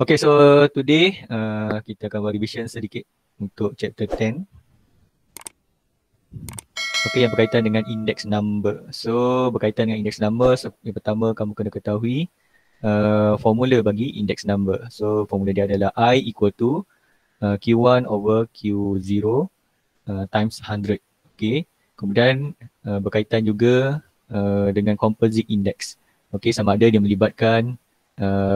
Okay, so today kita akan buat revision sedikit untuk chapter 10. Okay, yang berkaitan dengan index number. So, berkaitan dengan index number, yang pertama kamu kena ketahui formula bagi index number. So, formula dia adalah I equal to Q1 over Q0 times 100. Okay, kemudian berkaitan juga dengan composite index. Okay, sama ada dia melibatkan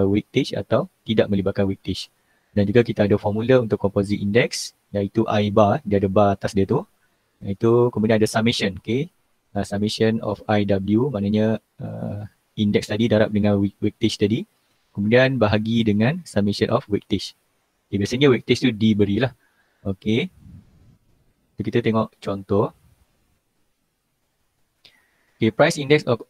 weightage atau tidak melibatkan weightage. Dan juga kita ada formula untuk composite index, iaitu I bar, dia ada bar atas dia tu. Itu kemudian ada summation, okay. Summation of IW, maknanya index tadi darab dengan weightage tadi. Kemudian bahagi dengan summation of weightage. Okay, biasanya weightage tu diberilah. Okay. So, kita tengok contoh. Okay, price index of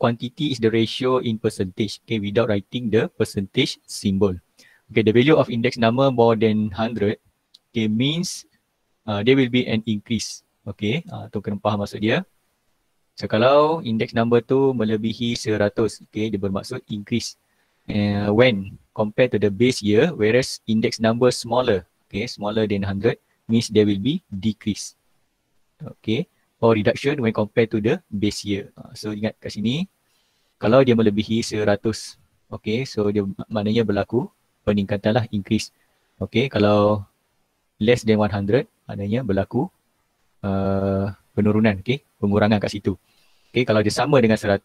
quantity is the ratio in percentage. Okay, without writing the percentage symbol. Okay, the value of index number more than 100. Okay, means there will be an increase. Okay, tu kena faham maksud dia. So, kalau index number tu melebihi 100, okay, dia bermaksud increase. When compared to the base year, whereas index number smaller, okay, smaller than 100, means there will be decrease. Okay, or reduction when compared to the base year. So, ingat kat sini, kalau dia melebihi 100, okay, so dia maknanya berlaku peningkatan lah, increase. Okay, kalau less than 100, maknanya berlaku penurunan, okay, pengurangan kat situ. Okay, kalau dia sama dengan 100,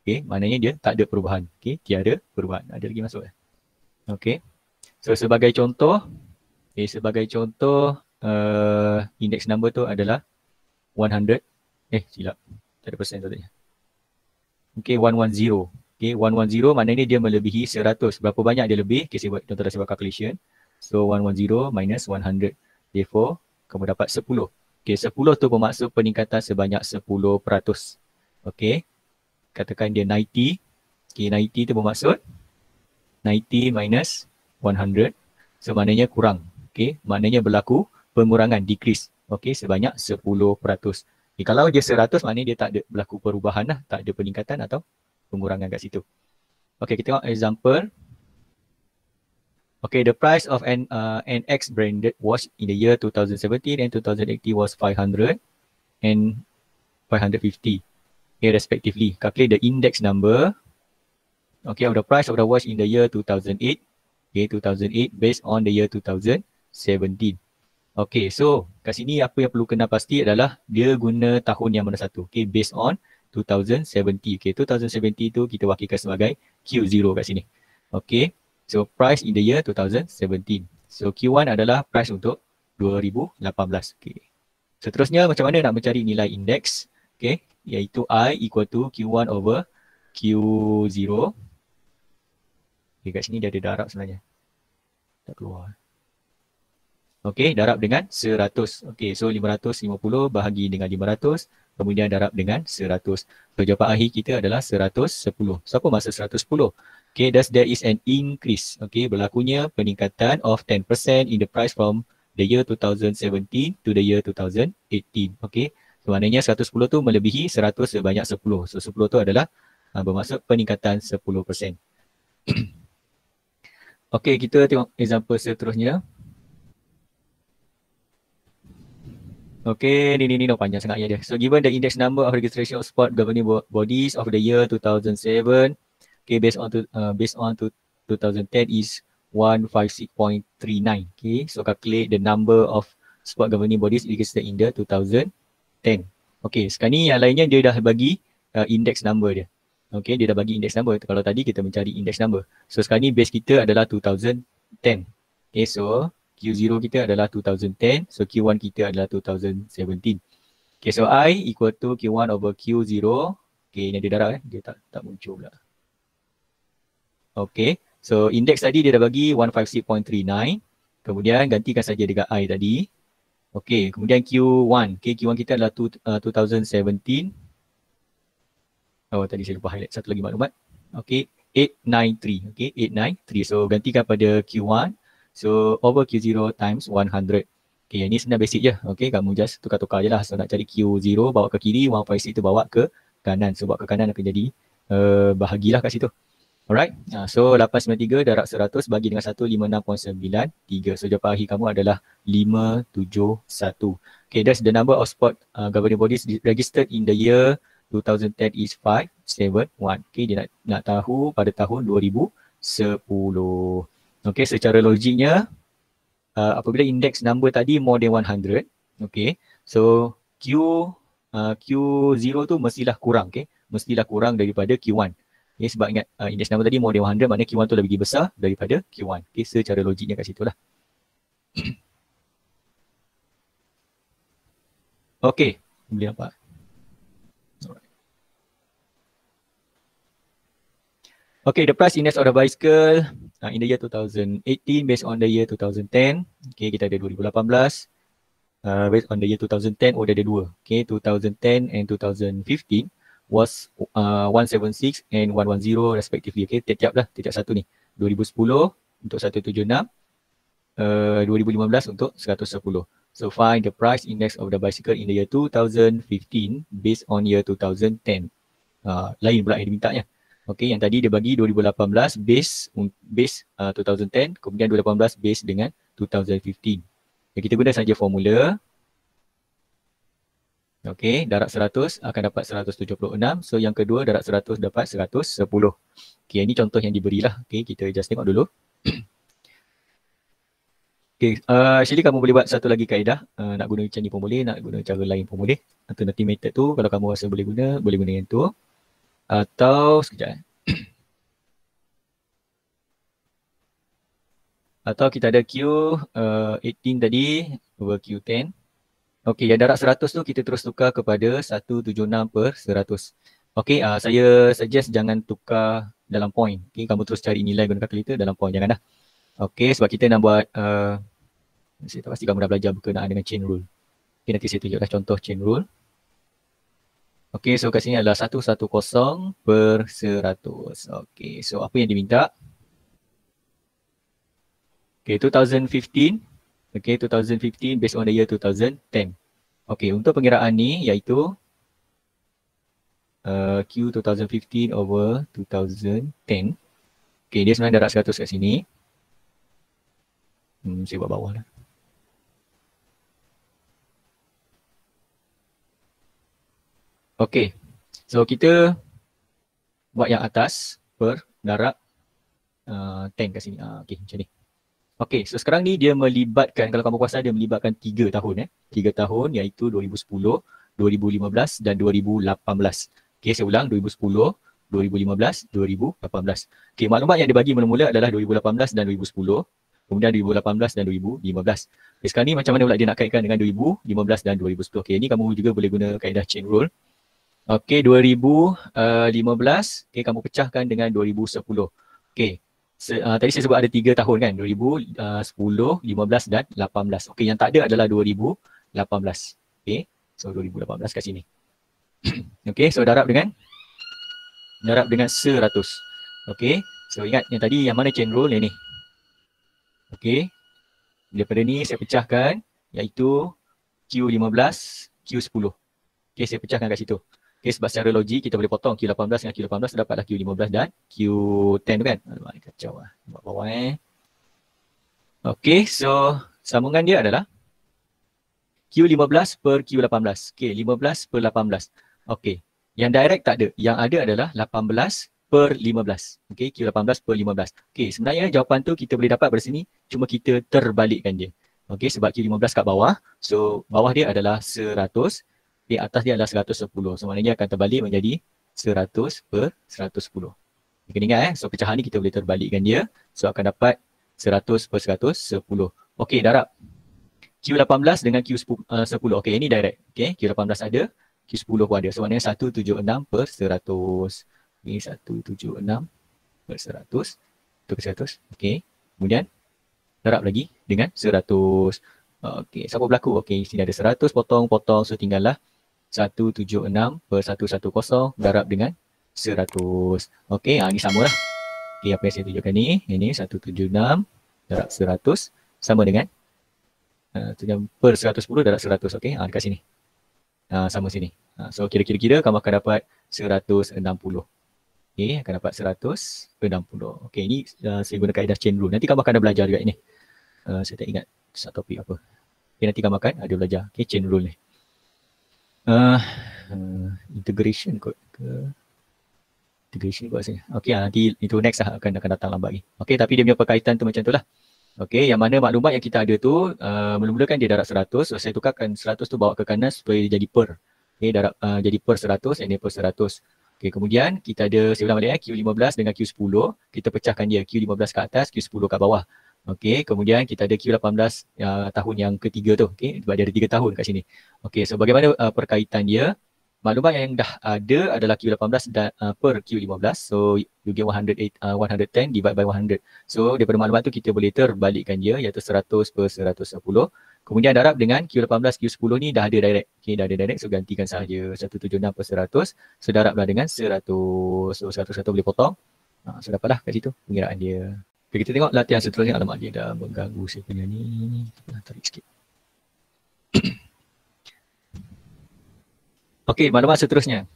okay, maknanya dia tak ada perubahan. Okay, tiada perubahan. Ada lagi masuk? Okay, so sebagai contoh, index number tu adalah 100, silap, tak ada persen tadi. Okay, 110. Okay, 110 maknanya dia melebihi 100. Berapa banyak dia lebih? Okay, saya buat contoh dah, saya buat calculation. So 110 minus 100. Therefore, kamu dapat 10. Okay, 10 tu bermaksud peningkatan sebanyak 10%. Okay, katakan dia 90. Okay, 90 tu bermaksud 90 minus 100. So, maknanya kurang. Okay, maknanya berlaku pengurangan, decrease. Okay, sebanyak 10%. Okay, kalau dia 100, maknanya dia tak ada berlaku perubahan lah. Tak ada peningkatan atau pengurangan kat situ. Okay, kita tengok example. Okay, the price of an NX branded watch in the year 2017 and 2018 was 500 and 550, okay, respectively. Calculate the index number, okay, of the price of the watch in the year 2008, okay, 2008 based on the year 2017. Okay, so kat sini apa yang perlu kena pasti adalah dia guna tahun yang mana satu. Okay, based on 2070. Okay, 2070 tu kita wakilkan sebagai Q0 kat sini. Okay. So, price in the year 2017. So, Q1 adalah price untuk 2018. Okay. Seterusnya, macam mana nak mencari nilai indeks? Okay. Iaitu I equal to Q1 over Q0. Okay, kat sini dia ada darab sebenarnya. Tak keluar. Okay, darab dengan 100. Okay, so 550 bahagi dengan 500. Kemudian darab dengan 100. So, jawapan akhir kita adalah 110. So, apa maksud 110? Okay, thus there is an increase. Okay, berlakunya peningkatan of 10% in the price from the year 2017 to the year 2018. Okay, so maknanya 110 tu melebihi 100 sebanyak 10. So 10 tu adalah bermaksud peningkatan 10%. Okay, kita tengok example seterusnya. Okay, ni panjang sangat ya dia. So given the index number of registration of sport governing bodies of the year 2007, okay, based on 2010 is 156.39. Okay, so calculate the number of sport governing bodies registered in the 2010. Okay, sekarang ni yang lainnya dia dah bagi index number dia. Okay, dia dah bagi index number. Kalau tadi kita mencari index number. So sekarang ni base kita adalah 2010. Okay, so Q0 kita adalah 2010. So Q1 kita adalah 2017. Okay, so I equal to Q1 over Q0. Okay, ni dia darab dia tak muncul pula. Okay, so index tadi dia dah bagi 156.39. Kemudian gantikan saja dengan I tadi. Okay, kemudian Q1. Okay, Q1 kita adalah 2017. Oh, tadi saya lupa highlight satu lagi maklumat. Okay, 893. Okay, 893. So gantikan pada Q1. So over Q0 times 100. Okay, yang ni sebenarnya basic je. Okay, kamu just tukar-tukar je lah. So nak cari Q0 bawa ke kiri, 156 tu bawa ke kanan. So bawa ke kanan akan jadi bahagilah kat situ. Alright, so 893 darab 100 bagi dengan 156.93. So jawapan akhir kamu adalah 571. Okay, that's the number of sport governing bodies registered in the year 2010 is 571. Okay, dia nak tahu pada tahun 2010. Okay, secara logiknya, apabila index number tadi more than 100, okay, so Q0 tu mestilah kurang, okay, mestilah kurang daripada Q1. Okay, sebab ingat index number tadi more than 100, maknanya Q1 tu lebih besar daripada Q1. Okay, secara logiknya kat situ lah. Okay, boleh nampak. Okay, the price index of the bicycle in the year 2018 based on the year 2010. Okay, kita ada 2018. Based on the year 2010, dia ada dua. Okay, 2010 and 2015 was 176 and 110 respectively. Okay, tiap-tiap satu ni. 2010 untuk 176, 2015 untuk 110. So find the price index of the bicycle in the year 2015 based on year 2010. Lain pula yang dimintanya. Okay, yang tadi dia bagi 2018 base 2010, kemudian 2018 base dengan 2015. Okay, kita guna saja formula. Okay, darab 100 akan dapat 176. So yang kedua darab 100 dapat 110. Okay, ini contoh yang diberilah. Okay, kita just tengok dulu. Okay, actually kamu boleh buat satu lagi kaedah. Nak guna macam ni pun boleh, nak guna cara lain pun boleh. Alternative method tu kalau kamu rasa boleh guna yang tu. Atau sekejap. Atau kita ada Q18 tadi over Q10. Okey, yang darab 100 tu kita terus tukar kepada 176 per 100. Okey, saya suggest jangan tukar dalam point. Okey, kamu terus cari nilai guna kalkulator dalam point, jangan dah. Okey, sebab kita nak buat, saya tak pasti kamu dah belajar berkenaan dengan chain rule. Okey, nanti saya tunjukkan contoh chain rule. Okey, so kat sini adalah 110 per 100. Okey, so apa yang diminta? Okey, 2015. Okey, 2015 based on the year 2010. Okey, untuk pengiraan ni iaitu Q 2015 over 2010. Okey, dia sebenarnya darab 100 kat sini. Saya buat bawah lah. Okey, so kita buat yang atas per darab 10 kat sini. Okey, macam ni. Okey, so sekarang ni dia melibatkan, kalau kamu kuasa dia melibatkan 3 tahun. 3 tahun iaitu 2010, 2015 dan 2018. Okey, saya ulang, 2010, 2015, 2018. Okey, maklumat yang dibagi mula-mula adalah 2018 dan 2010. Kemudian 2018 dan 2015. Okay, sekarang ni macam mana pula dia nak kaitkan dengan 2015 dan 2010. Okey, ni kamu juga boleh guna kaedah chain rule. Okey, 2015, okey, kamu pecahkan dengan 2010. Okey, tadi saya sebut ada 3 tahun kan, 2010, 15 dan 18. Okey, yang tak ada adalah 2018. Okey, so 2018 kat sini. Okey, so darab dengan 100. Okey, so ingat yang tadi yang mana chain rule yang ni. Okey, daripada ni saya pecahkan iaitu Q15, Q10. Okey, saya pecahkan kat situ. Okey, sebab secara logik kita boleh potong Q18 dengan Q18 dapatlah Q15 dan Q10 tu kan. Alamak, kacau lah. Buat bawah Okey, so sambungan dia adalah Q15 per Q18. Okey, 15 per 18. Okey, yang direct tak ada. Yang ada adalah 18 per 15. Okey, Q18 per 15. Okey, sebenarnya jawapan tu kita boleh dapat dari sini. Cuma kita terbalikkan dia. Okey, sebab Q15 kat bawah. So, bawah dia adalah 100. Di atas dia adalah 110. So, maknanya akan terbalik menjadi 100 per 110. Kena ingat so pecahan ni kita boleh terbalikkan dia. So, akan dapat 100 per 110. Okey, darab Q18 dengan Q10. Okey, ini direct. Okey, Q18 ada, Q10 pun ada. So, maknanya 176 per 100. Okey, 176 per 100. Itu per 100. Okey, kemudian darab lagi dengan 100. Okey, siapa berlaku? Okey, sini ada 100 potong. So, tinggallah 176 per 110 darab dengan 100. Okey, ni sama lah. Okey, apa yang saya tunjukkan ni, ini 176 darab 100 sama dengan per 110 darab 100. Okey, dekat sini. Sama sini. So, kira-kira kamu akan dapat 160. Okay, akan dapat 160. Okay, ini saya guna kaedah chain rule. Nanti kamu akan ada belajar juga ini. Saya tak ingat satu topik apa. Okay, nanti kamu akan ada belajar. Okay, chain rule ni. Integration kot ke? Integration kot rasanya. Okay, nanti itu next lah akan datang lambat lagi. Okay, tapi dia punya perkaitan tu macam tu lah. Okay, yang mana maklumat yang kita ada tu, mula-mula kan dia darab 100. So, saya tukarkan 100 tu bawa ke kanan supaya dia jadi per. Okay, darab, jadi per 100 and dia per 100. Okay, kemudian kita ada, saya ulang balik Q15 dengan Q10. Kita pecahkan dia, Q15 ke atas, Q10 kat bawah. Okay, kemudian kita ada Q18 tahun yang ketiga tu. Okay, sebab dia ada 3 tahun kat sini. Okay, so bagaimana perkaitan dia? Maklumat yang dah ada adalah Q18 per Q15. So, you get 110 divide by 100. So, daripada maklumat tu kita boleh terbalikkan dia iaitu 100 per 110. Kemudian darab dengan Q18, Q10 ni dah ada direct. Okay, dah ada direct. So, gantikan sahaja 176 per 100. So, darablah dengan 100. So, 101 boleh potong. So, dapatlah kat situ pengiraan dia. Okay, kita tengok latihan seterusnya. Alamak, dia dah mengganggu saya punya ni. Tarik sikit. Okay, maklumat seterusnya.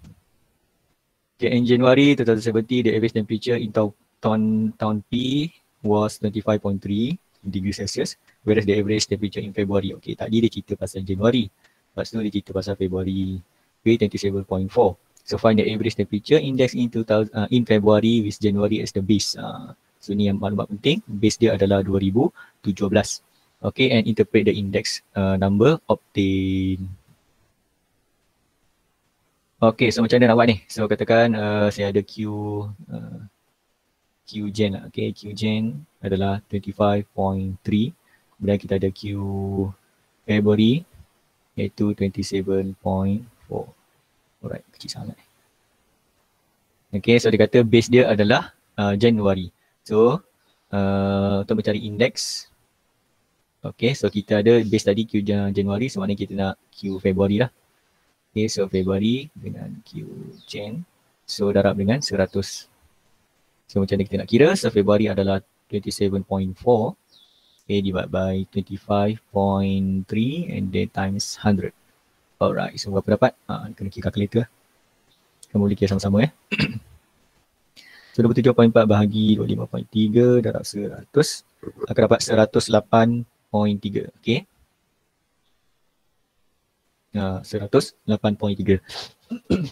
Okay, in January 2070, the average temperature in town P was 25.3 degrees Celsius, whereas the average temperature in February. Okay, tadi dia cerita pasal Januari. Lepas tu dia cerita pasal February. Okay, 27.4. So find the average temperature index in February with January as the base. So ni yang maklumat penting. Base dia adalah 2017. Okay, and interpret the index number obtained. Okay, so macam mana nak buat ni? So katakan saya ada Qgen lah. Okay, Qgen adalah 25.3. Kemudian kita ada Q February iaitu 27.4. Alright, kecil sangat. Okay, so dia kata base dia adalah Januari. So untuk mencari indeks, okay, so kita ada base tadi Q Januari, so maknanya kita nak Q Februari lah. Okay, so Februari dengan Qgen. So darab dengan 100. So macam mana kita nak kira? So Februari adalah 27.4. Okay, divide by 25.3 and then times 100. Alright, so berapa dapat? Kena kira kalkulator. Kamu boleh kira sama-sama . So 27.4 bahagi 25.3 darab 100 akan dapat 108.3. Okay. 108.3.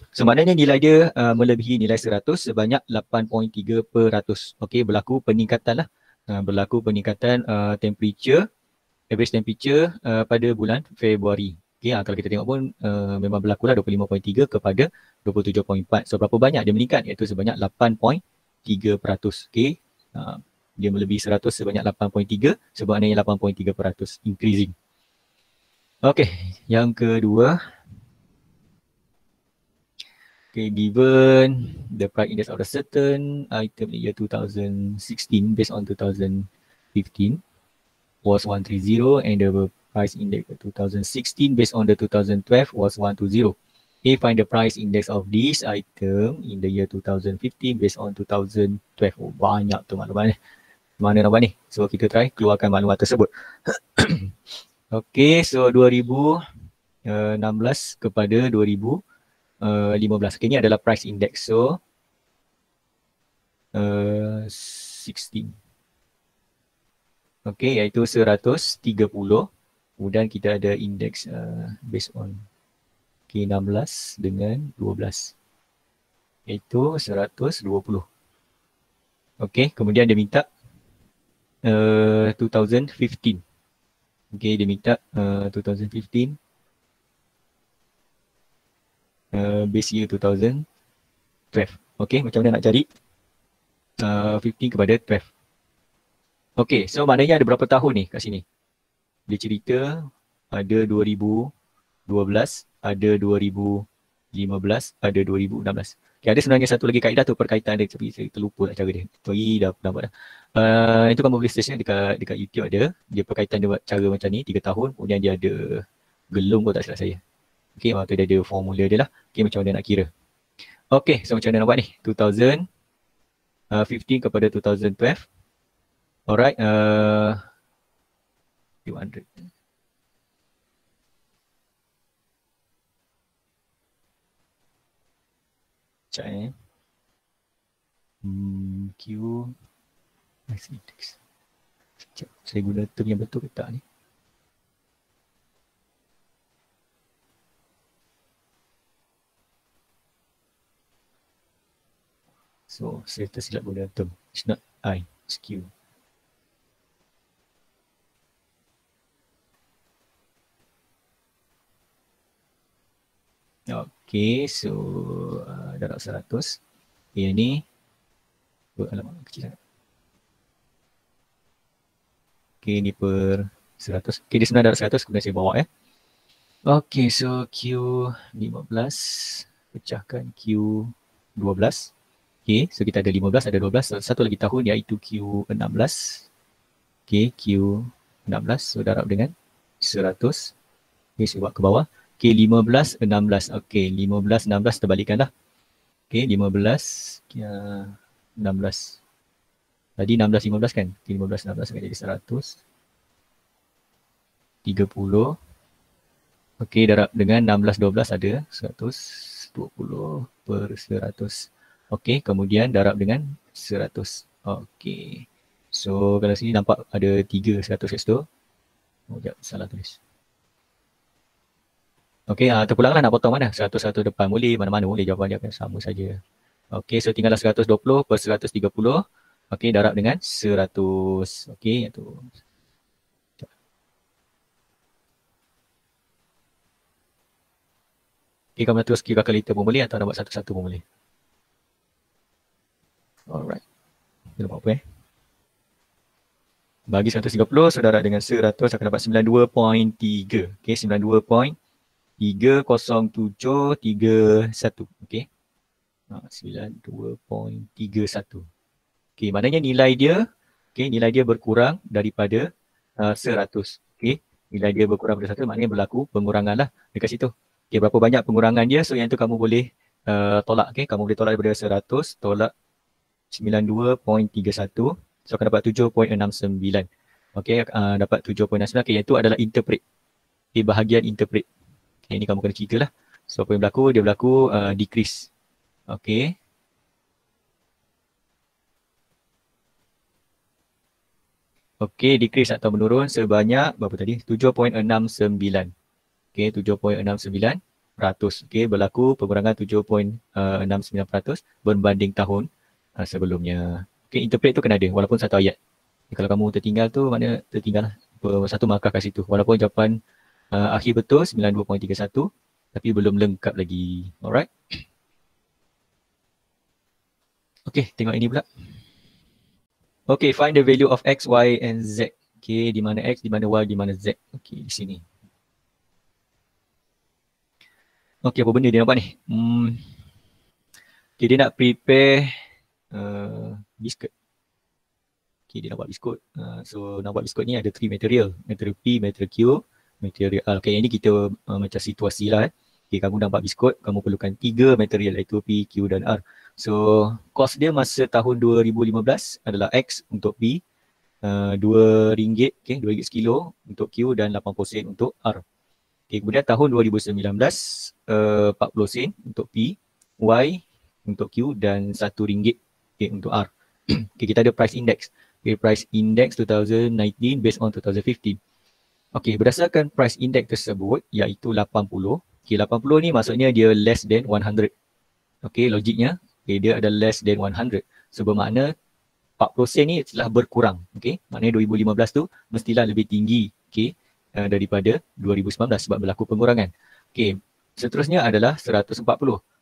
So maknanya nilai dia melebihi nilai 100 sebanyak 8.3%. Okey, berlaku peningkatan lah. Berlaku peningkatan temperature, average temperature pada bulan Februari. Okey, kalau kita tengok pun memang berlaku lah 25.3 kepada 27.4. So berapa banyak dia meningkat? Iaitu sebanyak 8.3%. Okey, dia melebihi 100 sebanyak 8.3, sebenarnya 8.3% increasing. Okey, yang kedua. Okay, given the price index of a certain item in the year 2016 based on 2015 was 130 and the price index of 2016 based on the 2012 was 120. Okay, find the price index of this item in the year 2015 based on 2012. Oh, banyak tu maklumat ni. Mana nak buat ni? So kita try keluarkan maklumat tersebut. Okay, so 2016 kepada 2015. Okay, ini adalah price index. So 16. Okay, iaitu 130. Kemudian kita ada index based on okay, 16 dengan 12. Iaitu 120. Okay, kemudian dia minta 2015. Okay, dia minta 2015. Base year 2012. Okay, macam mana nak cari 15 kepada 12. Okay, so maknanya ada berapa tahun ni kat sini? Dia cerita ada 2012, ada 2015, ada 2016. Okay, ada sebenarnya satu lagi kaedah tu perkaitan dia, tapi saya terlupa lah cara dia. Sorry, dah buat dah. Itu kamu boleh search dekat YouTube ada. Dia perkaitan dia buat cara macam ni, 3 tahun. Kemudian dia ada gelung kot tak silap saya. Okay, waktu dia ada formula dia lah. Okay, macam mana nak kira. Okay, so macam mana nak buat ni? 2015 kepada 2012. Alright, 200. Sekejap . Q price index. Sekejap, saya guna term yang betul ke tak ni? So, saya tersilap guna term. It's not I, it's Q. Okay, so darab 100. Yang ni, alamak kecil sangat. Okay, ni per 100. Okay, dia sebenarnya darab 100, kemudian saya bawa ya. Okay, so Q15 pecahkan Q12. Okay, so kita ada 15, ada 12. Satu lagi tahun iaitu Q16. Okay, Q16. So darab dengan 100. Okay, saya buat ke bawah. Okay, 15, 16. Okay, 15, 16 terbalikkan dah. Okay, 15, 16. Tadi 16, 15 kan? Okay, 15, 16 akan jadi 100. 30. Okay, darab dengan 16, 12 ada 120 per 100. Okay, kemudian darab dengan 100. Okay. So, kalau sini nampak ada 3 100 kat situ. Oh, sekejap, salah tulis. Okay, terpulanglah nak potong mana? 100, 100 depan boleh, mana-mana boleh, jawapan dia akan sama saja. Okay, so tinggallah 120 per 130. Okay, darab dengan 100. Okay, itu. Okay, kamu nak terus kira kalkulator pun boleh atau nak buat satu-satu pun boleh. Alright. Kita buat apa Bagi 130, saudara dengan 100 akan dapat 92.3. Okay, 92.30731. Okay. 92.31. Okay, maknanya nilai dia, okay, nilai dia berkurang daripada 100. Okay, nilai dia berkurang daripada 100 maknanya berlaku pengurangan lah dekat situ. Okay, berapa banyak pengurangan dia, so yang tu kamu boleh tolak. Okay, kamu boleh tolak daripada 100, tolak 92.31. So akan dapat 7.69. Okay, dapat 7.69. Okay, yang itu adalah interpret. Okay, bahagian interpret. Okay, ini kamu kena cerita lah. So apa yang berlaku? Dia berlaku decrease. Okay. Okay, decrease atau menurun sebanyak berapa tadi? 7.69. Okay, 7.69%. Okay, berlaku pengurangan 7.69% berbanding tahun sebelumnya. Okay, interpret tu kena ada walaupun satu ayat. Kalau kamu tertinggal tu, maknanya tertinggal satu markah kat situ. Walaupun jawapan akhir betul 92.31 tapi belum lengkap lagi. Alright. Okay, tengok ini pula. Okay, find the value of X, Y and Z. Okay, di mana X, di mana Y, di mana Z. Okay, di sini. Okay, apa benda dia nampak ni? Okay, dia nak prepare biskut. Okay, dia nak buat biskut. So, nak buat biskut ni ada 3 material. Material P, material Q, material R. Okay, yang ni kita macam situasi lah. Okay, kamu nak buat biskut, kamu perlukan 3 material iaitu P, Q dan R. So, kos dia masa tahun 2015 adalah X untuk P, RM2, okay, RM2 sekilo untuk Q dan 80 sen untuk R. Okay, kemudian tahun 2019, 40 sen untuk P, Y untuk Q dan RM1 okay, untuk R. Okay, kita ada price index. Okay, price index 2019 based on 2015. Okay, berdasarkan price index tersebut iaitu 80. Okay, 80 ni maksudnya dia less than 100. Okay, logiknya okay, dia ada less than 100. So bermakna 40 sen ni telah berkurang. Okay, maknanya 2015 tu mestilah lebih tinggi okay, daripada 2019 sebab berlaku pengurangan. Okay, seterusnya adalah 140.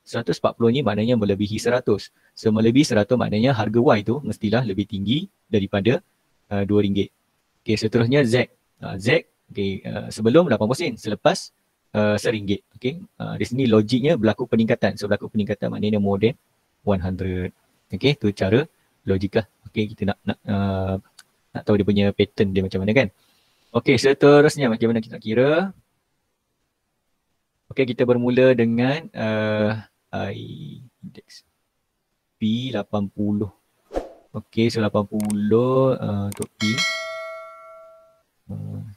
140 ni maknanya melebihi 100. So melebihi 100 maknanya harga Y tu mestilah lebih tinggi daripada RM2. Okay, seterusnya Z. Z okay, sebelum 80 sen, selepas RM1. Okay, di sini logiknya berlaku peningkatan. So berlaku peningkatan maknanya more than 100. Okay, tu cara logik lah. Okay, kita nak tahu dia punya pattern dia macam mana kan. Okay, seterusnya macam mana kita nak kira. Okay, kita bermula dengan I index P80. Okay, so 80 untuk P.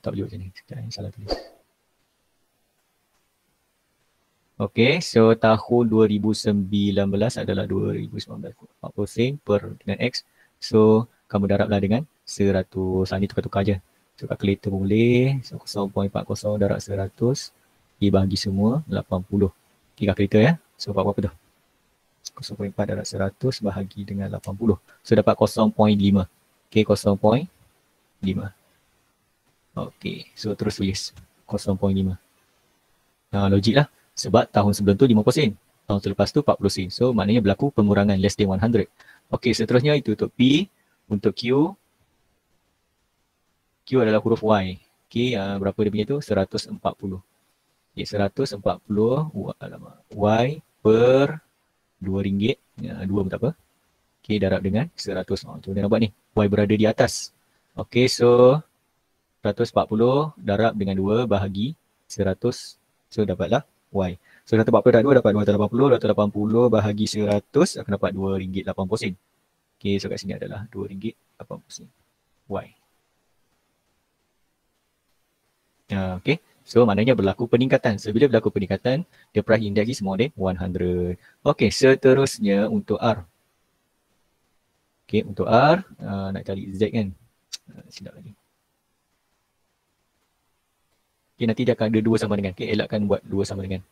Tak boleh macam ni. Sekejap, salah tulis. Okay, so tahun 2019 adalah 2019. sen per dengan X. So, kamu darablah dengan 100. Ini tukar-tukar je. So, kalkulator pun boleh. So, 0.40 darab 100. Dibagi semua 80. Okay, kalkulator ya. So, buat berapa tu? 0.4 darab 100 bahagi dengan 80. So, dapat 0.5. Okay, 0.5. Okay, so terus tulis 0.5. Logik lah. Sebab tahun sebelum tu 50 sen. Tahun selepas tu 40 sen. So maknanya berlaku pengurangan less than 100. Okey, seterusnya itu untuk P. Untuk Q. Q adalah huruf Y. Okey, berapa dia punya tu? 140. Okey, 140 Y per RM2. 2 pun tak apa. Okey, darab dengan 100. Macam mana nak buat ni? Y berada di atas. Okey, so 140 darab dengan 2 bahagi 100. So dapatlah Y. So 140 darab 2 dapat 280. 280 bahagi 100 akan dapat RM2.80. Okay, so kat sini adalah RM2.80. Y. Okay, so maknanya berlaku peningkatan. So bila berlaku peningkatan, the price index is more than 100. Okay, seterusnya untuk R. Okay, untuk R, nak cari Z kan? Silap lagi. Okay, nanti dia akan ada 2 sama dengan. Okay, elakkan buat 2 sama dengan.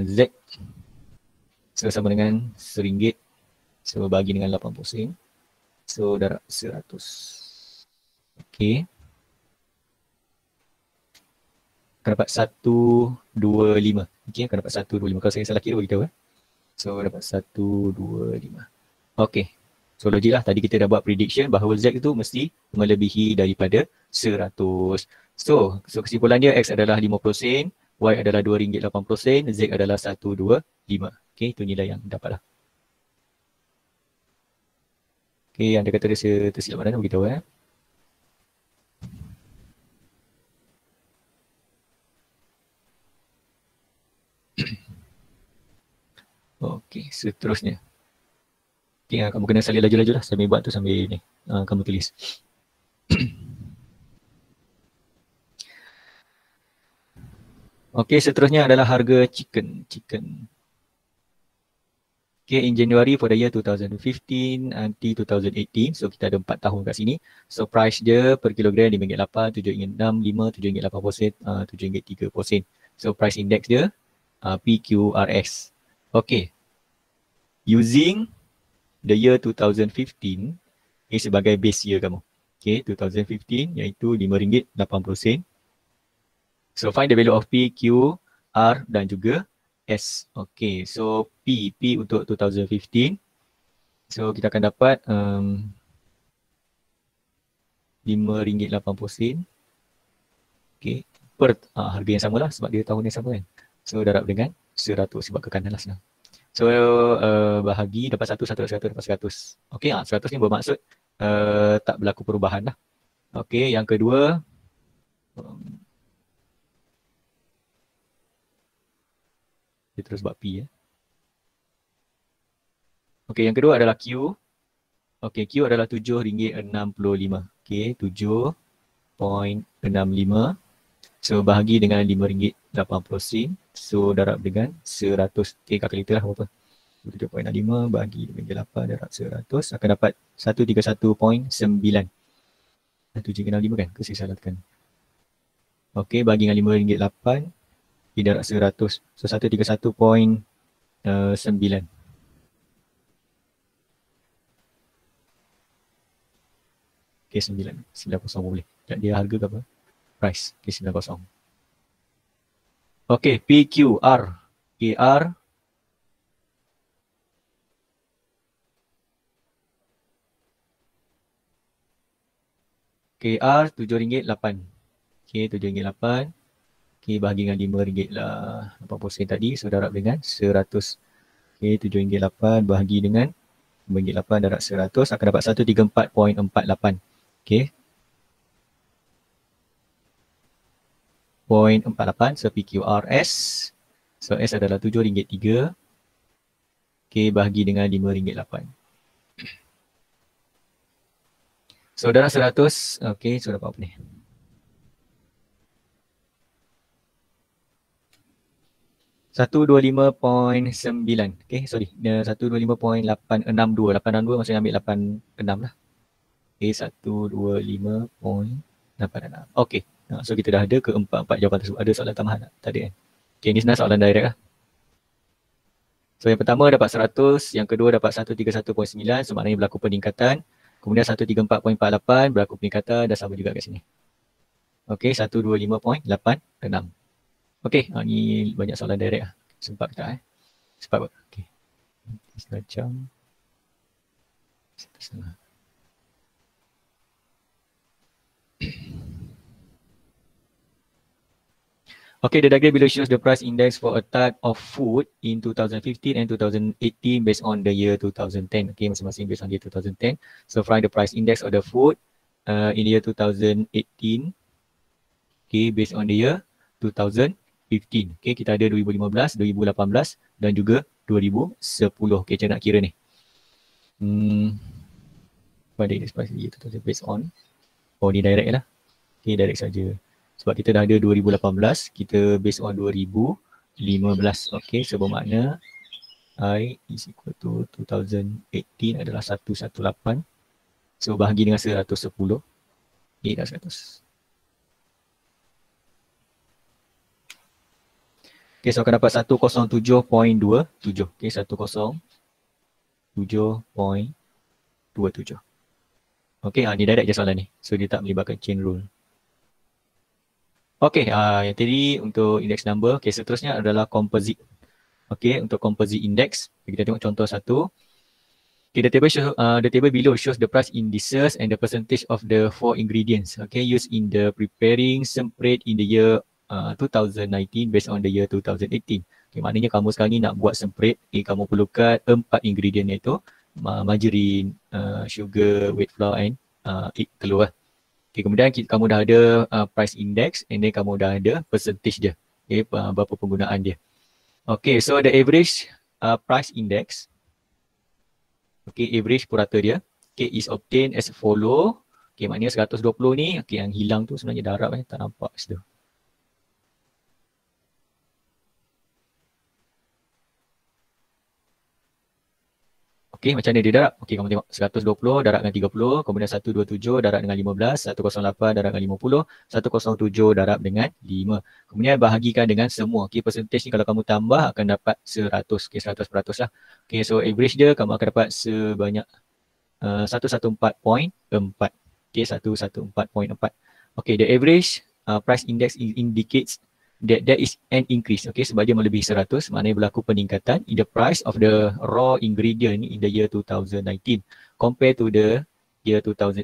Z. So, sama dengan RM1. So, bagi dengan 80 sen. So, darab 100. Okay. Akan dapat 125. Okay, akan dapat 125. Kalau saya salah kira beritahu. So, dapat 125. Okay. So, logik lah. Tadi kita dah buat prediction bahawa Z itu mesti melebihi daripada 100. So kesimpulannya X adalah 50 sen, Y adalah RM2.80, Z adalah 125. Okay, itu nilai yang dapatlah. Okay, anda kata dia tersilap mana, beritahu Okay, seterusnya. Okay, kamu kena salin laju-laju lah sambil buat tu sambil ni. Kamu tulis. Okay, seterusnya adalah harga chicken. Okay, in January for the year 2015 until 2018. So, kita ada 4 tahun kat sini. So, price dia per kilogram RM5.8, RM7.65, RM7.80, RM7.30. So, price index dia PQRS. Okay. Using the year 2015 ini sebagai base year kamu. Okay, 2015 iaitu RM5.80. So, find the value of P, Q, R dan juga S. Okay, so P untuk 2015. So, kita akan dapat RM5.80. Okay, per harga yang sama lah sebab dia tahun yang sama kan. So, darab dengan 100 sebab ke kanan lah senang. So, bahagi dapat 1, 100, dapat 100. Okay, 100 ni bermaksud tak berlaku perubahan lah. Okay, yang kedua, dia terus buat P ya. Okay, yang kedua adalah Q. Okay, Q adalah RM7.65. Okay, 7.65. So, bahagi dengan RM5.80. So, darab dengan 100. Okay, kalkulator lah berapa. 7.65 bagi dengan 8 darab 100 akan dapat 131.9. 7.65 kan? Ke saya salah tekan. Okay, bagi dengan RM5.8 darab 100. So, 131.9. Okay, 90 boleh. Dia harga ke apa? Price. Okay, 90. Okay, PQR. KR. KR RM7.8. Okay, RM7.8. Okay, bahagi dengan RM5 lah. 80 sen tadi. So, darab dengan 100. Okay, RM7.8 bahagi dengan RM5.8 darab 100 akan dapat 134.48. Okay. 0.48. So, PQRS. So, S adalah RM7.3. Okay, bahagi dengan RM5.8. So, darab 100. Okay, so dapat apa ni? 125.9. Okay, sorry. 125.862. 862 maksudnya ambil 86 lah. Okay, 125.86. Okay. So kita dah ada ke empat jawapan tersebut. Ada soalan tambahan tak? Tak ada kan? Okay, ni sebenarnya soalan direct lah. So yang pertama dapat 100, yang kedua dapat 131.9, so maknanya berlaku peningkatan. Kemudian 134.48 berlaku peningkatan dan sama juga kat sini. Okey, 125.86. Okey, ni banyak soalan direct lah. Sempat tak Sempat buat. Okey. Setengah jam. Setengah. Okay, the diagram below shows the price index for a type of food in 2015 and 2018 based on the year 2010. Okay, masing-masing based on the year 2010. So find the price index of the food in the year 2018. Okay, based on the year 2015. Okay, kita ada 2015, 2018 dan juga 2010. Okay, macam nak kira ni. Pada index price year 2000 based on. Oh, ni direct lah. Okay, direct saja. Sebab kita dah ada 2018, kita based on 2015. Okay, so bermakna I is equal to 2018 adalah 118. So bahagi dengan 110. Okay, dah 100. Okay, so akan dapat 107.27. Okay, 107.27. Okay, ni direct je soalan ni. So dia tak melibatkan chain rule. Okay, yang tadi untuk index number. Okay, seterusnya adalah composite. Okay, untuk composite index, kita tengok contoh satu. Okay, the table below shows the price indices and the percentage of the 4 ingredients. Okay, used in the preparing semprate in the year 2019 based on the year 2018. Okay, maknanya kamu sekarang ni nak buat semprate, kamu perlukan 4 ingredient iaitu margarine, sugar, wheat flour and telur lah. Okay, kemudian kamu dah ada price index and then kamu dah ada percentage dia. Okay, berapa penggunaan dia. Okay, so the average price index. Okay, average purata dia. Okay, is obtained as follow. Okay, maknanya 120 ni. Okay, yang hilang tu sebenarnya darab tak nampak situ. Okey, macam mana dia darab? Okey, kamu tengok 120 darab dengan 30, kemudian 127 darab dengan 15, 108 darab dengan 50, 107 darab dengan 5. Kemudian bahagikan dengan semua. Okey, percentage ni kalau kamu tambah akan dapat 100. Okey, 100% lah. Okey, so average dia kamu akan dapat sebanyak 114.4. Okey, 114.4. Okey, the average price index indicates that there is an increase. Okay, sebab dia melebihi 100, maknanya berlaku peningkatan in the price of the raw ingredient in the year 2019 compared to the year 2018.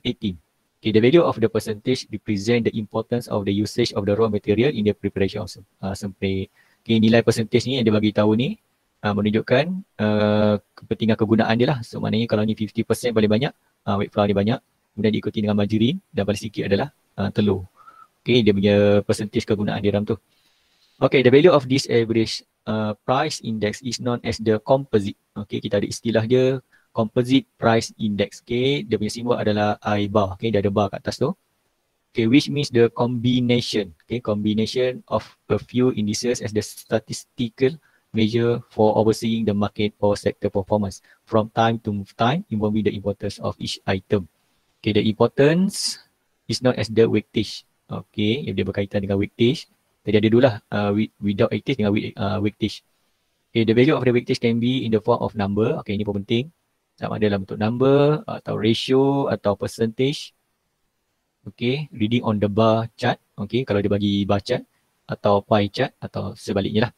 Okay, the value of the percentage represent the importance of the usage of the raw material in the preparation of semprate. Okay, nilai percentage ni yang dia bagi tahu ni menunjukkan kepentingan kegunaan dia lah. So maknanya kalau ni 50% paling banyak, wheat flour dia banyak, kemudian diikuti dengan margarine dan paling sikit adalah telur. Okay, dia punya percentage kegunaan dia dalam tu. Okay, the value of this average price index is known as the composite. Okay, kita ada istilah dia composite price index. Okay, dia punya simbol adalah I bar. Okay, dia ada bar kat atas tu. Okay, which means the combination. Okay, combination of a few indices as the statistical measure for overseeing the market or sector performance from time to time involving the importance of each item. Okay, the importance is known as the weightage. Okay, dia berkaitan dengan weightage. Jadi ada dua lah, without weightage dengan weightage. Okay, the value of the weightage can be in the form of number. Okay, ini pun penting. Sama ada dalam bentuk number atau ratio atau percentage. Okay, reading on the bar chart. Okay, kalau dia bagi bar chart atau pie chart atau sebaliknya lah.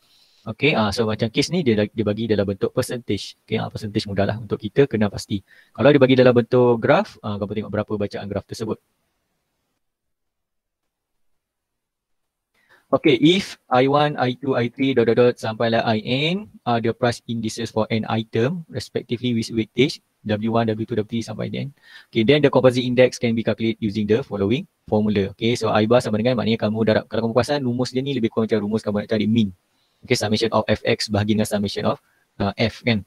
Okay, so macam case ni dia bagi dalam bentuk percentage. Okay, percentage mudah lah untuk kita kena pasti. Kalau dia bagi dalam bentuk graf, kamu tengok berapa bacaan graf tersebut. Okay, if I1, I2, I3, sampailah IN are the price indices for an item respectively with weightage W1, W2, W3 sampai then. Okay, then the composite index can be calculated using the following formula. Okay, so I bar sama dengan maknanya kamu darab, kalau kamu perasan rumus dia ni lebih kurang macam rumus kamu nak cari mean. Okay, summation of fx bahagi dengan summation of f kan.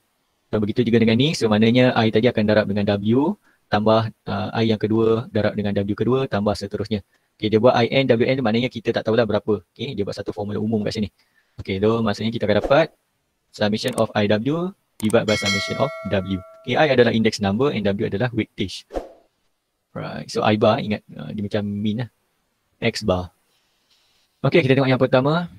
So begitu juga dengan ni, so maknanya I tadi akan darab dengan W tambah I yang kedua darab dengan W kedua tambah seterusnya. Okay, dia buat IN, WN maknanya kita tak tahulah berapa. Okay, dia buat satu formula umum kat sini. Okay, so maksudnya kita akan dapat summation of IW divided by summation of W. Okay, I adalah index number and W adalah weightage. Right, so I bar ingat dia macam min lah. X bar. Okay, kita tengok yang pertama.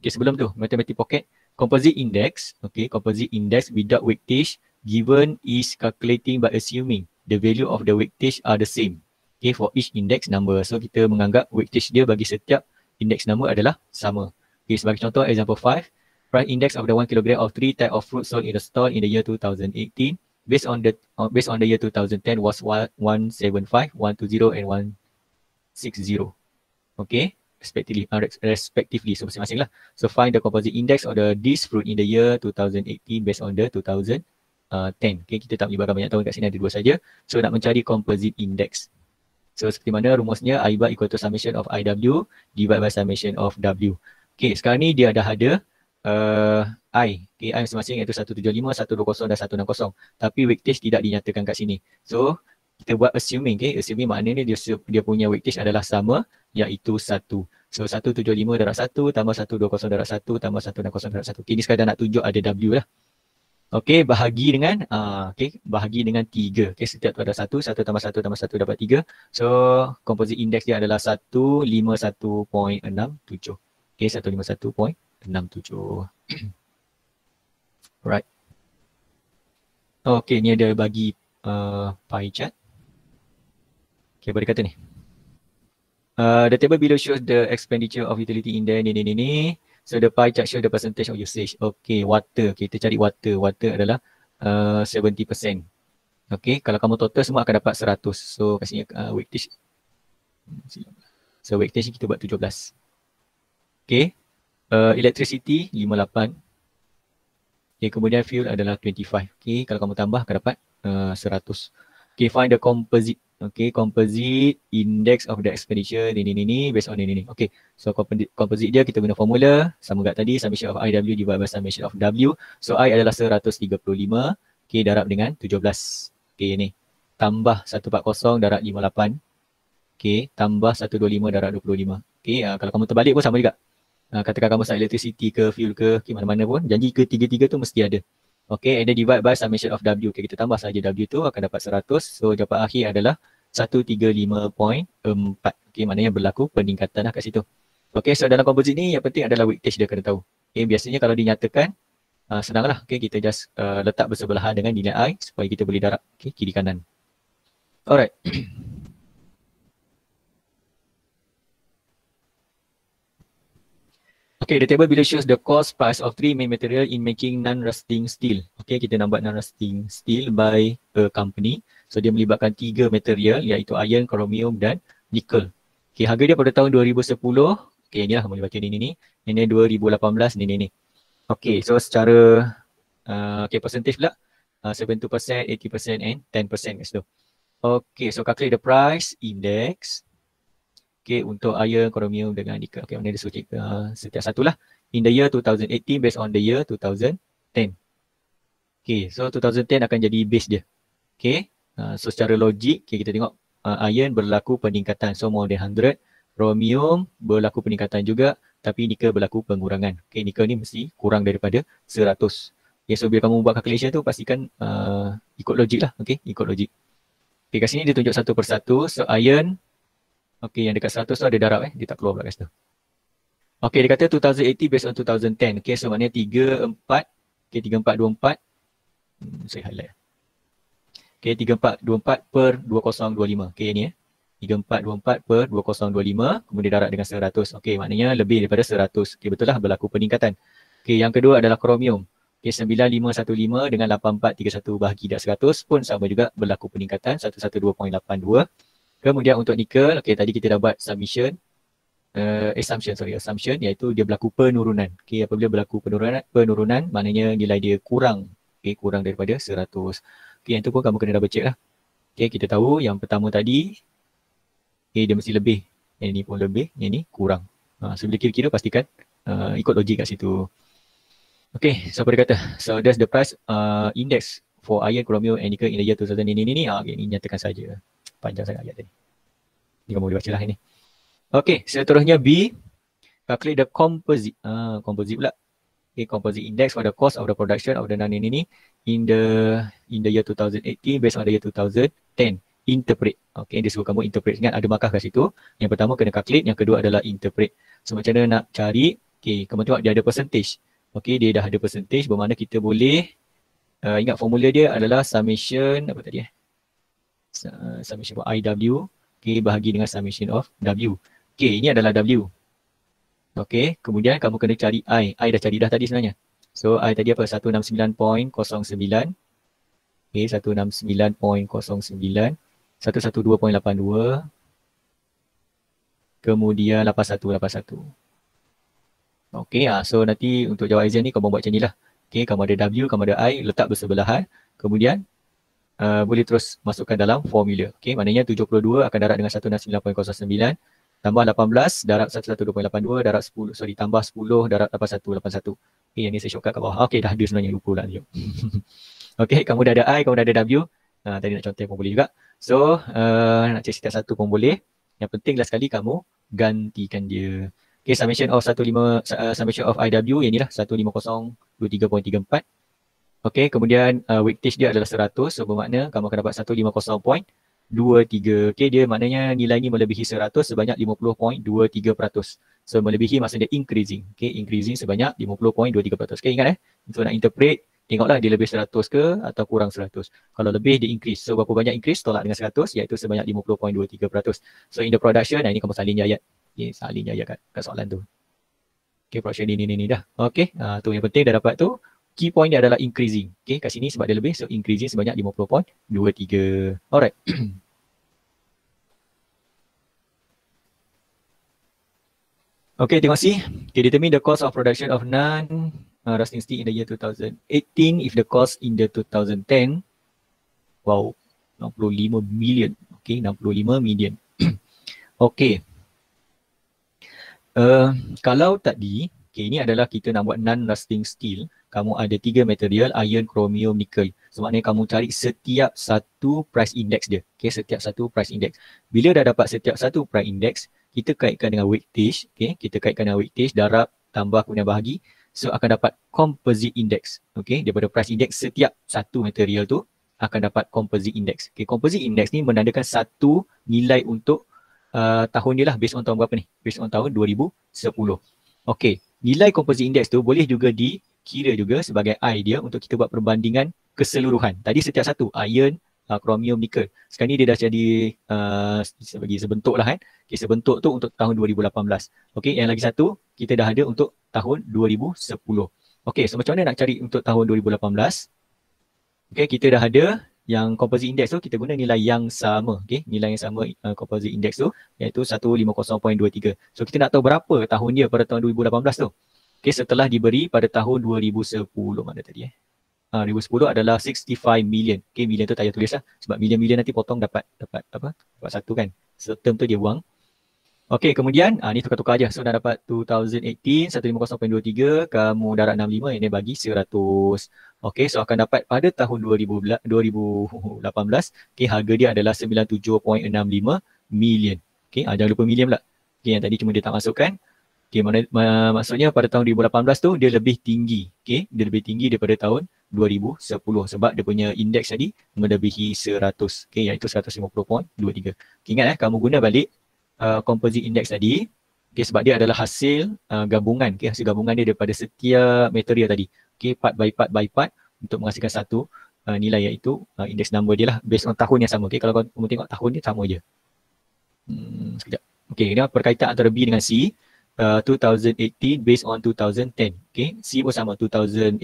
Okay, sebelum tu, Mathematic Pocket. Composite index, okay, composite index without weightage given is calculating by assuming the value of the weightage are the same. Okay, for each index number. So, kita menganggap weightage dia bagi setiap index number adalah sama. Okay, sebagai contoh, example 5. Price index of the 1 kilogram of 3 type of fruit sold in the store in the year 2018 based on the year 2010 was 175, 120 and 160. Okay. Respectively, so masing-masing lah. So find the composite index of this fruit in the year 2018 based on the 2010. Okay, kita tak melibatkan banyak tahun kat sini, ada dua saja. So nak mencari composite index. So seperti mana rumusnya, I bar equal to summation of IW divided by summation of W. Okay, sekarang ni dia dah ada I. Okay, I masing-masing iaitu 175, 120 dan 160. Tapi weightage tidak dinyatakan kat sini. So kita buat assuming, okay, assuming maknanya dia punya weightage adalah sama, iaitu 1. So 175 darab 1 tambah 120 darab 1 tambah 160 darab 1. Okay, ni sekadar nak tunjuk ada W lah. Okay, bahagi dengan bahagi dengan 3. Okay, setiap tu ada 1, 1 tambah 1 tambah 1 dapat 3. So composite index dia adalah 151.67. Okay, 151.67. Right. Okay, ni ada bagi pie chart. Okay, boleh kata ni. The table below shows the expenditure of utility in there, ni. So the pie chart shows the percentage of usage. Okay, water. Okay, kita cari water. Water adalah 70%. Okay, kalau kamu total semua akan dapat 100. So kat sini weightage. So weightage kita buat 17. Okay, electricity 58. Okay, kemudian fuel adalah 25. Okay, kalau kamu tambah akan dapat 100. Okay, find the composite. Okay, composite index of the expenditure ni based on ni. Okay, so composite dia kita guna formula sama kat tadi, summation of IW divided by summation of W. So I adalah 135. Okay, darab dengan 17. Okay, ni tambah 140 darab 58. Okay, tambah 125 darab 25. Okay, kalau kamu terbalik pun sama juga. Katakan kamu start electricity ke fuel ke mana-mana pun, janji ketiga-tiga tu mesti ada. Okay, and then divide by summation of W. Okay, kita tambah saja W tu akan dapat 100. So jawapan akhir adalah 135.4. Okay, maknanya berlaku peningkatan lah kat situ. Okay, so dalam composite ni yang penting adalah weightage dia kena tahu. Okay, biasanya kalau dinyatakan senang lah. Okay, kita just letak bersebelahan dengan nilai I supaya kita boleh darab kiri kanan. Alright. Okay, the table below shows the cost price of 3 main material in making non-rusting steel. Okay, kita nak buat non-rusting steel by a company. So, dia melibatkan 3 material iaitu iron, chromium dan nickel. Okay, harga dia pada tahun 2010. Okay, inilah kamu boleh baca ni. Ini 2018 ni. Okay, so secara percentage pula. 70%, 80% and 10% kat situ. Okay, so calculate the price index. Okay, untuk iron, chromium dengan nickel. Okay, mana dia suruh setiap satu lah. In the year 2018 based on the year 2010. Okay, so 2010 akan jadi base dia. Okay, so secara logik, okay, kita tengok iron berlaku peningkatan. So more than 100. Chromium berlaku peningkatan juga. Tapi nickel berlaku pengurangan. Okay, nickel ni mesti kurang daripada 100. Okay, so bila kamu buat calculation tu, pastikan ikut logik lah. Okay, ikut logik. Okay, kat sini dia tunjuk satu persatu. So iron, okay, yang dekat 100 tu ada darab dia tak keluar pula kat situ. Okay, dia kata 2080 based on 2010. Okay, so maknanya 34. Okay, 3424. Saya highlight. Okay, 3424 per 2025. Okay, ni 3424 per 2025. Kemudian darab dengan 100. Okay, maknanya lebih daripada 100. Okay, betul lah berlaku peningkatan. Okay, yang kedua adalah chromium. Okay, 9515 dengan 8431 bahagi dah 100 pun sama juga berlaku peningkatan 112.82. Kemudian untuk nickel, okay, tadi kita dah buat assumption iaitu dia berlaku penurunan. Okay, apabila berlaku penurunan maknanya nilai dia kurang. Okay, kurang daripada 100. Okay, yang tu pun kamu kena double check lah. Okay, kita tahu yang pertama tadi, okay, dia mesti lebih. Yang ni pun lebih, yang ni kurang. So bila kira-kira pastikan ikut logik kat situ. Okay, so apa dia kata? So that's the price index for iron, chromium and nickel in the year 2000 ni. Okay, ni nyatakan saja. Panjang sangat ayat tadi. Ni kamu boleh baca lah ini. Okay, seterusnya B. calculate the composite. Composite pula. Okay, composite index for the cost of the production of the non ini in the year 2018 based on the year 2010. Interpret. Okay, dia suruh kamu interpret. Ingat ada markah kat situ. Yang pertama kena calculate, yang kedua adalah interpret. So macam mana nak cari? Okay, kamu tengok dia ada percentage. Okay, dia dah ada percentage bermakna kita boleh ingat formula dia adalah summation apa tadi summation of IW, okay, bahagi dengan summation of W. Okay, ini adalah W. Okay, kemudian kamu kena cari I. I dah cari dah tadi sebenarnya. So, I tadi apa? 169.09. Okay, 169.09. 112.82. Kemudian 8181. Okay, so nanti untuk jawab exam ni kamu buat macam ni lah. Okay, kamu ada W, kamu ada I, letak bersebelahan. Kemudian, boleh terus masukkan dalam formula. Okay, maknanya 72 akan darab dengan 169.09. Tambah 18 darab 112.82 darab 10, tambah 10 darab 8181. Okay, yang ni saya shortcut kat bawah. Okay, dah ada sebenarnya, lupa lah. Okay, kamu dah ada I, kamu dah ada W. Tadi nak contoh pun boleh juga. So, nak cari setiap satu pun boleh. Yang penting last sekali kamu gantikan dia. Okay, summation of summation of IW, yang ni lah 15023.34. Okay, kemudian weightage dia adalah 100. So, bermakna kamu akan dapat 150.23. Okay, dia maknanya nilai ni melebihi 100 sebanyak 50.23%. So, melebihi maksudnya increasing. Okay, increasing sebanyak 50.23%. Okay, ingat untuk nak interpret, tengoklah dia lebih 100 ke atau kurang 100. Kalau lebih, dia increase. So, berapa banyak increase? Tolak dengan 100, iaitu sebanyak 50.23%. So, in the production, ini kamu salin je ayat. Okay, salin je ayat kat soalan tu. Okay, production ni dah. Okay, tu yang penting dah dapat tu. Key point dia adalah increasing. Okay, kat sini sebab dia lebih, so increasing sebanyak 50.23. Alright. Okay, tengok C. Okay, determine the cost of production of non-rusting steel in the year 2018 if the cost in the 2010, wow, 65 million. Okay, 65 million. Okay. Kalau tadi, okay, ini adalah kita nak buat non-rusting steel. Kamu ada 3 material, iron, chromium, nickel. So, maknanya kamu cari setiap satu price index dia. Okay, setiap satu price index. Bila dah dapat setiap satu price index, kita kaitkan dengan weightage. Okay, kita kaitkan dengan weightage, darab, tambah, kemudian bahagi. So, akan dapat composite index. Okay, daripada price index, setiap satu material tu akan dapat composite index. Okay, composite index ni menandakan satu nilai untuk tahun dia lah. Based on tahun berapa ni? Based on tahun 2010. Okay, nilai composite index tu boleh juga dikira juga sebagai I dia untuk kita buat perbandingan keseluruhan. Tadi setiap satu, iron, chromium, nickel. Sekarang ni dia dah jadi bagi sebentuk lah kan. Okay, sebentuk tu untuk tahun 2018. Okay, yang lagi satu kita dah ada untuk tahun 2010. Okay, so macam mana nak cari untuk tahun 2018? Okay, kita dah ada yang composite index tu, kita guna nilai yang sama. Okay, nilai yang sama composite index tu iaitu 150.23. So, kita nak tahu berapa tahun dia pada tahun 2018 tu. Okay, setelah diberi pada tahun 2010. Mana tadi 2010 adalah 65 million. Okay, million tu tak payah tulis lah. Sebab million nanti potong dapat apa? Dapat satu kan. So, term tu dia buang. Okay, kemudian ni tukar-tukar aja. So, dah dapat 2018, 150.23, kamu darab 65, ini bagi 100. Okay, so akan dapat pada tahun 2018, okay, harga dia adalah 97.65 million. Okay, jangan lupa million pula. Okay, yang tadi cuma dia tak masukkan. Okay, maksudnya pada tahun 2018 tu dia lebih tinggi. Okay, dia lebih tinggi daripada tahun 2010 sebab dia punya indeks tadi melebihi 100. Okay, iaitu 150.23. Okay, ingat kamu guna balik composite index tadi. Okay, sebab dia adalah hasil gabungan. Okay, hasil gabungan dia daripada setiap material tadi. Okay, part by part untuk menghasilkan satu nilai iaitu index number dia lah based on tahun yang sama. Okay, kalau kamu tengok tahun dia sama je. Sekejap. Okay, ini perkaitan antara B dengan C. 2018 based on 2010. Okay, C pun sama 2018,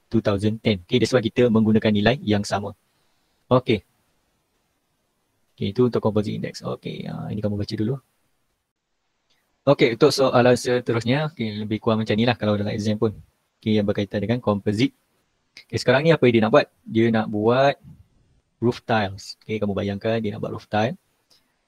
2010. Okay, that's why kita menggunakan nilai yang sama. Okay. Okay, itu untuk composite index. Okay, ini kamu baca dulu. Okay, untuk soalan seterusnya, okay, lebih kurang macam ni lah kalau dalam exam pun. Okay, yang berkaitan dengan composite. Okay, sekarang ni apa yang dia nak buat? Dia nak buat roof tiles. Okay, kamu bayangkan dia nak buat roof tile.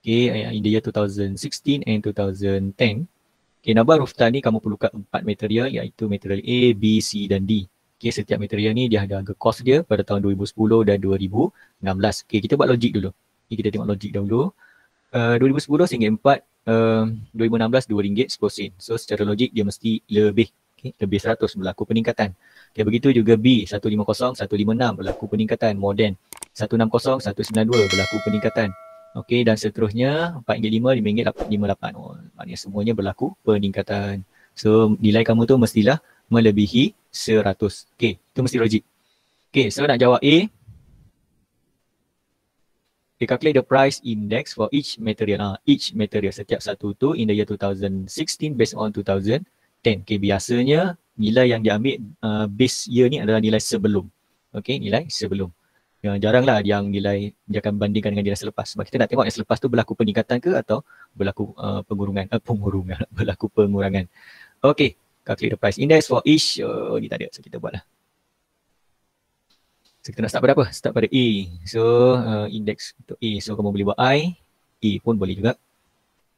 Okay, in the year 2016 and 2010. Okay, nak buat roof tile ni kamu perlukan 4 material iaitu material A, B, C dan D. Okay, setiap material ni dia ada harga cost dia pada tahun 2010 dan 2016. Okay, kita buat logik dulu. Okay, kita tengok logik dahulu. 2010 RM4 2016 RM2.10. So secara logik dia mesti lebih. Okay, lebih 100 berlaku peningkatan. Okay, begitu juga B 150 156 berlaku peningkatan. More than 160 192 berlaku peningkatan. Okey, dan seterusnya RM4.5 RM5.58. Oh, maknanya semuanya berlaku peningkatan. So nilai kamu tu mestilah melebihi 100. Okey, itu mesti logik. Okey, so nak jawab A. They calculate the price index for each material. Each material, setiap satu tu in the year 2016 based on 2010. Okay, biasanya nilai yang diambil base year ni adalah nilai sebelum. Okay, nilai sebelum. Jaranglah yang nilai dia akan bandingkan dengan nilai selepas. Sebab kita nak tengok yang selepas tu berlaku peningkatan ke atau berlaku berlaku pengurangan. Okay, calculate the price index for each. Ni tak ada, so kita buatlah. So, kita nak start pada apa? Start pada A. So, index untuk A. So, kamu boleh buat I. A pun boleh juga.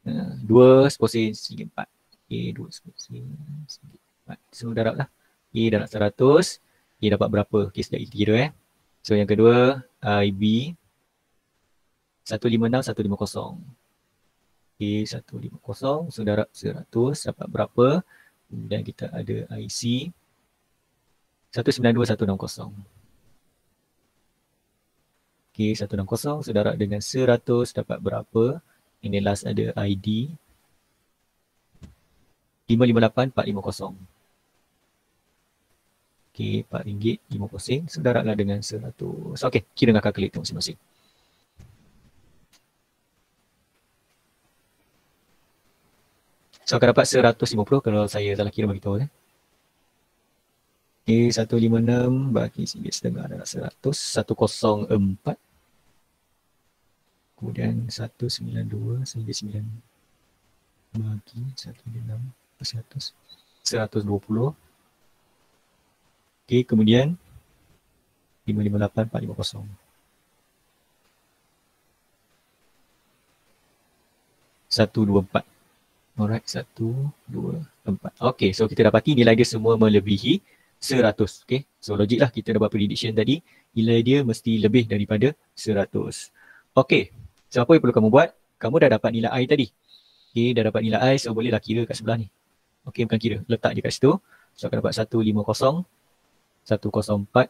2 sposin segi 4. A 2 sposin segi 4. So, darab lah. A darab 100. A dapat berapa? Okay, sekejap kita kira So, yang kedua, IB 156, 150. A 150. So, darab 100. Dapat berapa? Dan kita ada IC 192, 160. Okay, 160 saudara dengan 100 dapat berapa? Ini last ada ID 558-450. Okay, RM4.50 saudara lah dengan 100. Okay, kira dengan kalkulator masing-masing. So akan dapat 150 kalau saya salah kira beritahu. Okay, 156 bagi RM9.5 adalah 100. 104. Kemudian 192 RM9 bagi 156 per 100. 120. Okay, kemudian 558-450. Satu, dua, empat. Alright, 1, 2, 4. Okay, so kita dapati nilai dia semua melebihi 100. Okay, so logik lah kita dapat prediction tadi. Nilai dia mesti lebih daripada 100. Okay, so apa yang perlu kamu buat? Kamu dah dapat nilai I tadi. Okay, dah dapat nilai I, so bolehlah kira kat sebelah ni. Okay, bukan kira, letak je kat situ. So akan dapat 150, 104,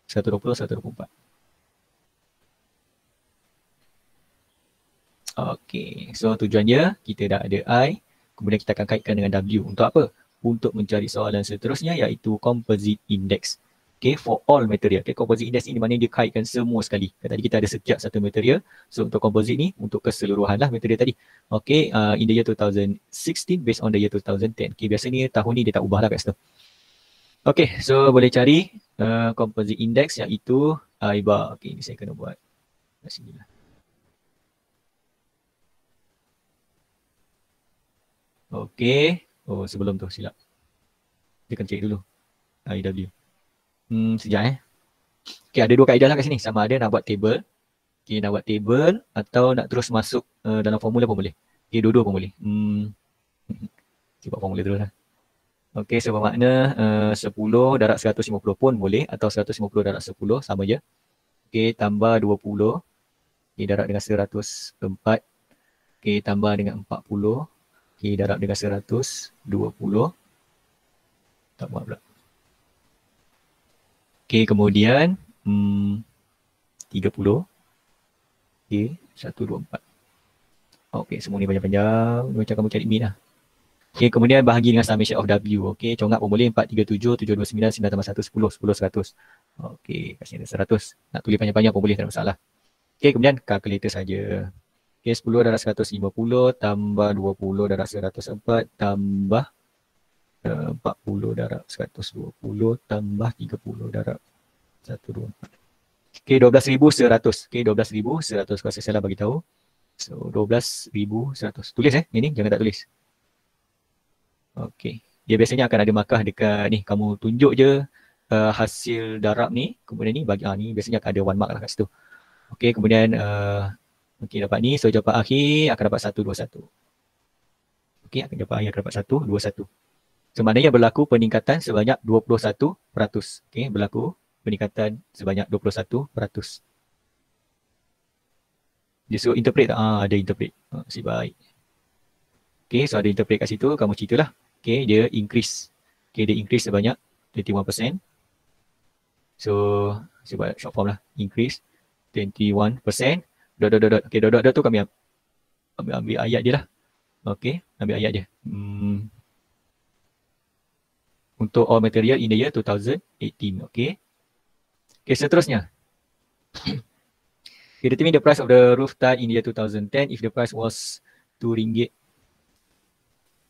120, 124. Okay, so tujuan dia kita dah ada I, kemudian kita akan kaitkan dengan W. Untuk apa? Untuk mencari soalan seterusnya iaitu composite index. Okay, for all material. Okay, composite index ni di mana dia kaitkan semua sekali. Tadi kita ada setiap satu material. So untuk composite ni untuk keseluruhan lah material tadi. Okay, in the year 2016 based on the year 2010. Okay, biasanya tahun ni dia tak ubah lah kat situ. Okay, so boleh cari composite index iaitu I bar. Okay, ni saya kena buat kat sini lah. Okay. Oh, sebelum tu silap. Dia akan cek dulu. IW. Sekejap Okay, ada dua kaedah lah kat sini. Sama ada nak buat table. Okay, nak buat table atau nak terus masuk dalam formula pun boleh. Okay, dua-dua pun boleh. Okay, buat formula terus lah. Okay, so bermakna 10 darab 150 pun boleh atau 150 darab 10 sama je. Okay, tambah 20. Okay, darab dengan 104. Okay, tambah dengan 40. Okay, darab dengan 120. Tak buat pula. Okay, kemudian 30. Okay, 124. Okay, semua ni panjang-panjang. Macam kamu cari min lah. Okay, kemudian bahagi dengan summation of W. Okay, congak pun boleh. 437, 729, 9 tambah 1, 10, 10, 100. Okay, kat sini ada 100. Nak tulis panjang-panjang pun boleh, tak ada masalah. Okay, kemudian kalkulator saja. Okay, 10 darab 150 tambah 20 darab 104 tambah 40 darab 120 tambah 30 darab 124. Okay, 12,100. Okay, 12,100. Kalau saya salah bagi tahu. So, 12,100. Tulis ini jangan tak tulis. Okay. Dia biasanya akan ada markah dekat ni. Kamu tunjuk je hasil darab ni. Kemudian ni bagi ni biasanya akan ada one mark lah kat situ. Okay, kemudian okay, dapat ni. So, jawapan akhir akan dapat 121. Okay, akan jawapan akhir akan dapat 121. So, maknanya berlaku peningkatan sebanyak 21%. Okay, berlaku peningkatan sebanyak 21%. Dia suruh interpret tak? Ada interpret. Si baik. Okay, so ada interpret kat situ, kamu ceritalah. Okay, dia increase. Okay, dia increase sebanyak 21%. So, saya buat short form lah. Increase 21%. Dot. Okay, dot tu kami ambil ayat dia lah. Okay, ambil ayat dia. Untuk all material in the year 2018. Okay. Okay, seterusnya. Okay, determine the price of the roof tile in the year 2010 if the price was RM2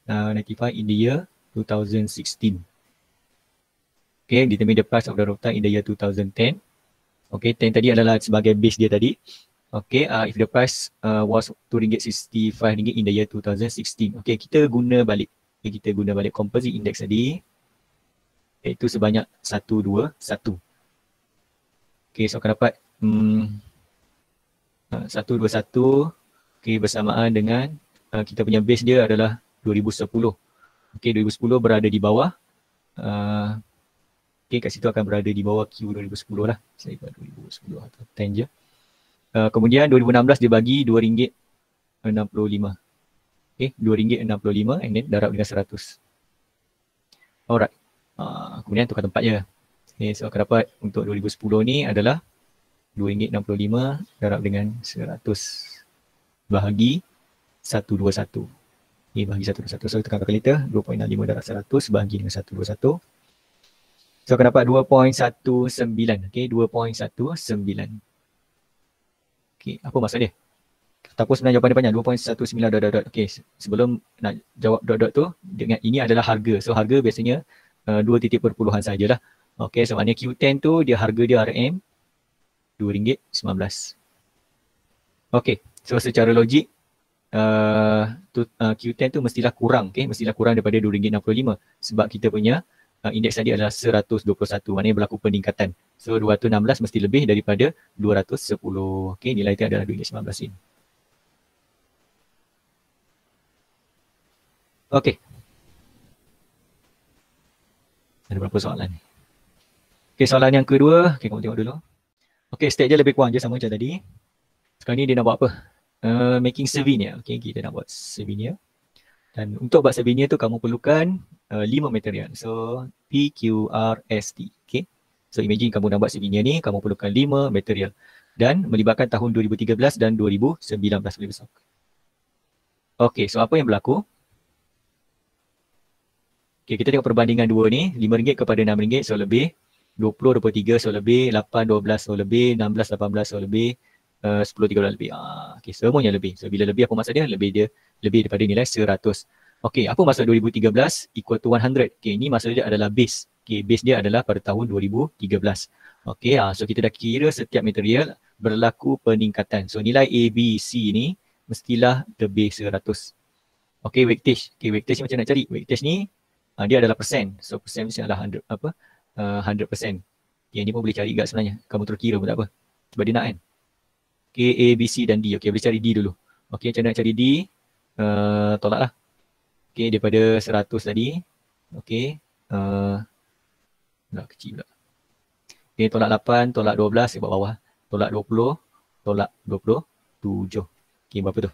95 in the year 2016. Okay, determine the price of the roof tile in the year 2010. Okay, 10 tadi adalah sebagai base dia tadi. Okay, if the price was RM2.65 in the year 2016. Okay, kita guna balik. Okay, kita guna balik composite index tadi. Iaitu sebanyak 121. Okay, so akan dapat 121. Okay, bersamaan dengan kita punya base dia adalah 2010. Okay, 2010 berada di bawah. Okay, kat situ akan berada di bawah Q 2010 lah. Saya buat 2010 atau 10 je. Kemudian 2016 dia bagi RM2.65. Okay, RM2.65 and then darab dengan 100. Alright. Kemudian tukar tempat je. Okay, so akan dapat untuk 2010 ni adalah RM2.65 darab dengan 100 bahagi 121. Okay, bahagi 121. So tekan kalkulator, 2.65 darab 100 bahagi dengan 121. So akan dapat 2.19. Okay, 2.19. Okay, apa maksud dia? Ataupun sebenarnya jawapan dia panjang, 2.19 ... Okay, sebelum nak jawab dot tu, dengan ini adalah harga. So harga biasanya 2 titik perpuluhan sajalah. Okay, so maknanya Q10 tu dia harga dia RM RM2.19. Okay, so secara logik Q10 tu mestilah kurang, okay? Mestilah kurang daripada RM2.65 sebab kita punya indeks tadi adalah 121, maknanya berlaku peningkatan. So 216 mesti lebih daripada 210. Okay, nilai itu adalah RM2.19 ini. Okay. Ada berapa soalan ni? Okay, soalan yang kedua. Okay, kamu tengok dulu. Okay, step dia lebih kurang je sama macam tadi. Sekarang ni dia nak buat apa? Making souvenir. Okay, kita nak buat souvenir. Dan untuk buat souvenir tu kamu perlukan 5 material. So, P, Q, R, S, T. Okay. So, imagine kamu nak buat souvenir ni, kamu perlukan 5 material. Dan melibatkan tahun 2013 dan 2019. Okay, so apa yang berlaku? Okay, kita tengok perbandingan dua ni. RM5 kepada RM6, so lebih. 20, 23, so lebih. 8, 12, so lebih. 16, 18, so lebih. 10, 13 lebih. Okay, semuanya lebih. So, bila lebih apa maksud dia? Lebih daripada nilai 100. Okay, apa maksud 2013 equal to 100? Okay, ini maksud dia adalah base. Okay, base dia adalah pada tahun 2013. Okay, so kita dah kira setiap material berlaku peningkatan. So, nilai A, B, C ni mestilah lebih 100. Okay, weightage. Okay, weightage macam nak cari? Weightage ni dia adalah persen. So, persen mesti adalah 100%. Yang ni pun boleh cari juga sebenarnya. Kamu terus kira pun tak apa. Sebab dia nak kan. Okay, A, B, C dan D. Okay, boleh cari D dulu. Okay, macam nak cari D, tolak lah. Okay, daripada 100 tadi. Okay, kecil pula. Okay, tolak 8, tolak 12, saya buat bawah. Tolak 20, tolak 27. Okay, berapa tu?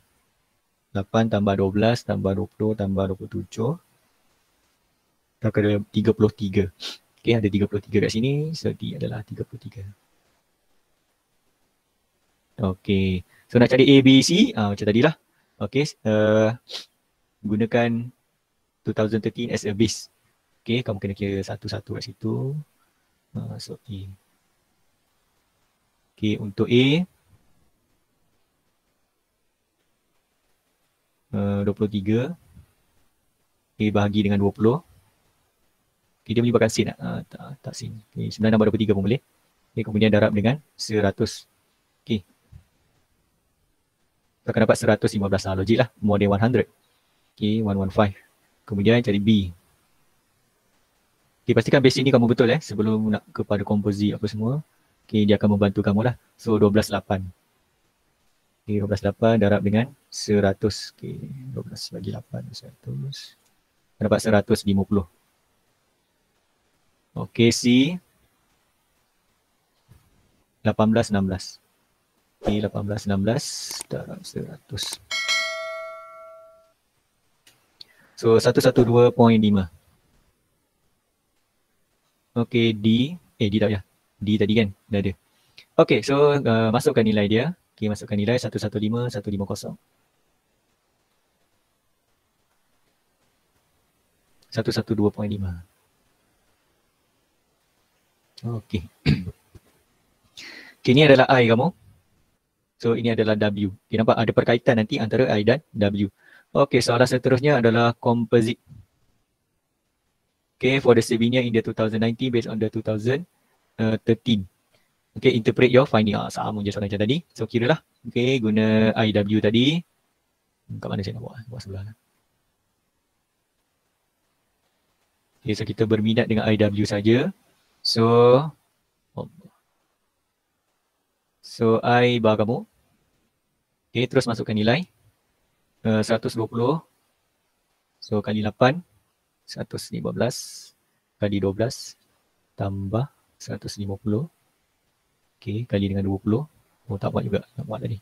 8 tambah 12 tambah 20 tambah 27. Tak ada 33. Okay, ada 33 kat sini. So, D adalah 33. Okay. So, nak cari A, B, C. Macam tadilah. Okay. Gunakan 2013 as a base. Okay, kamu kena kira satu-satu kat situ. So, A. Okay, untuk A. 23. A bahagi dengan 20. Okay, dia melibatkan sin tak? Tak sin. Okay, 9 tambah 23 pun boleh. Okay, kemudian darab dengan 100. Okay. Kita akan dapat 115 logik lah. More than 100. Okay, 115. Kemudian cari B. Okay, pastikan base ini kamu betul sebelum nak kepada komposit apa semua. Okay, dia akan membantu kamu lah. So, 12.8. Okay, 12.8 darab dengan 100. Okay, 12 bagi 8, 100. Dapat 150. Okay, C 18, 16. Okay, 18, 16 darab 100. So 112.5. Okay, D tak payah. D tadi kan dah ada. Okay, so masukkan nilai dia. Okay, masukkan nilai 115, 150. 112.5. Okay. Okay, ini adalah I kamu. So ini adalah W. Okay, nampak ada perkaitan nanti antara I dan W. Okay, soalan seterusnya adalah composite. Okay, for the Slovenia in the 2019 based on the 2013. Okay, interpret your finding. Sama je soalan macam tadi. So kira lah. Okay, guna IW tadi. Kat mana saya nak buat? Buat sebelah lah. Okay, so kita berminat dengan IW saja. So I bar kamu. Okay, terus masukkan nilai. 120. So kali 8. 115 kali 12 tambah 150. Okay, kali dengan 20. Oh, tak buat juga. Nak buat tadi.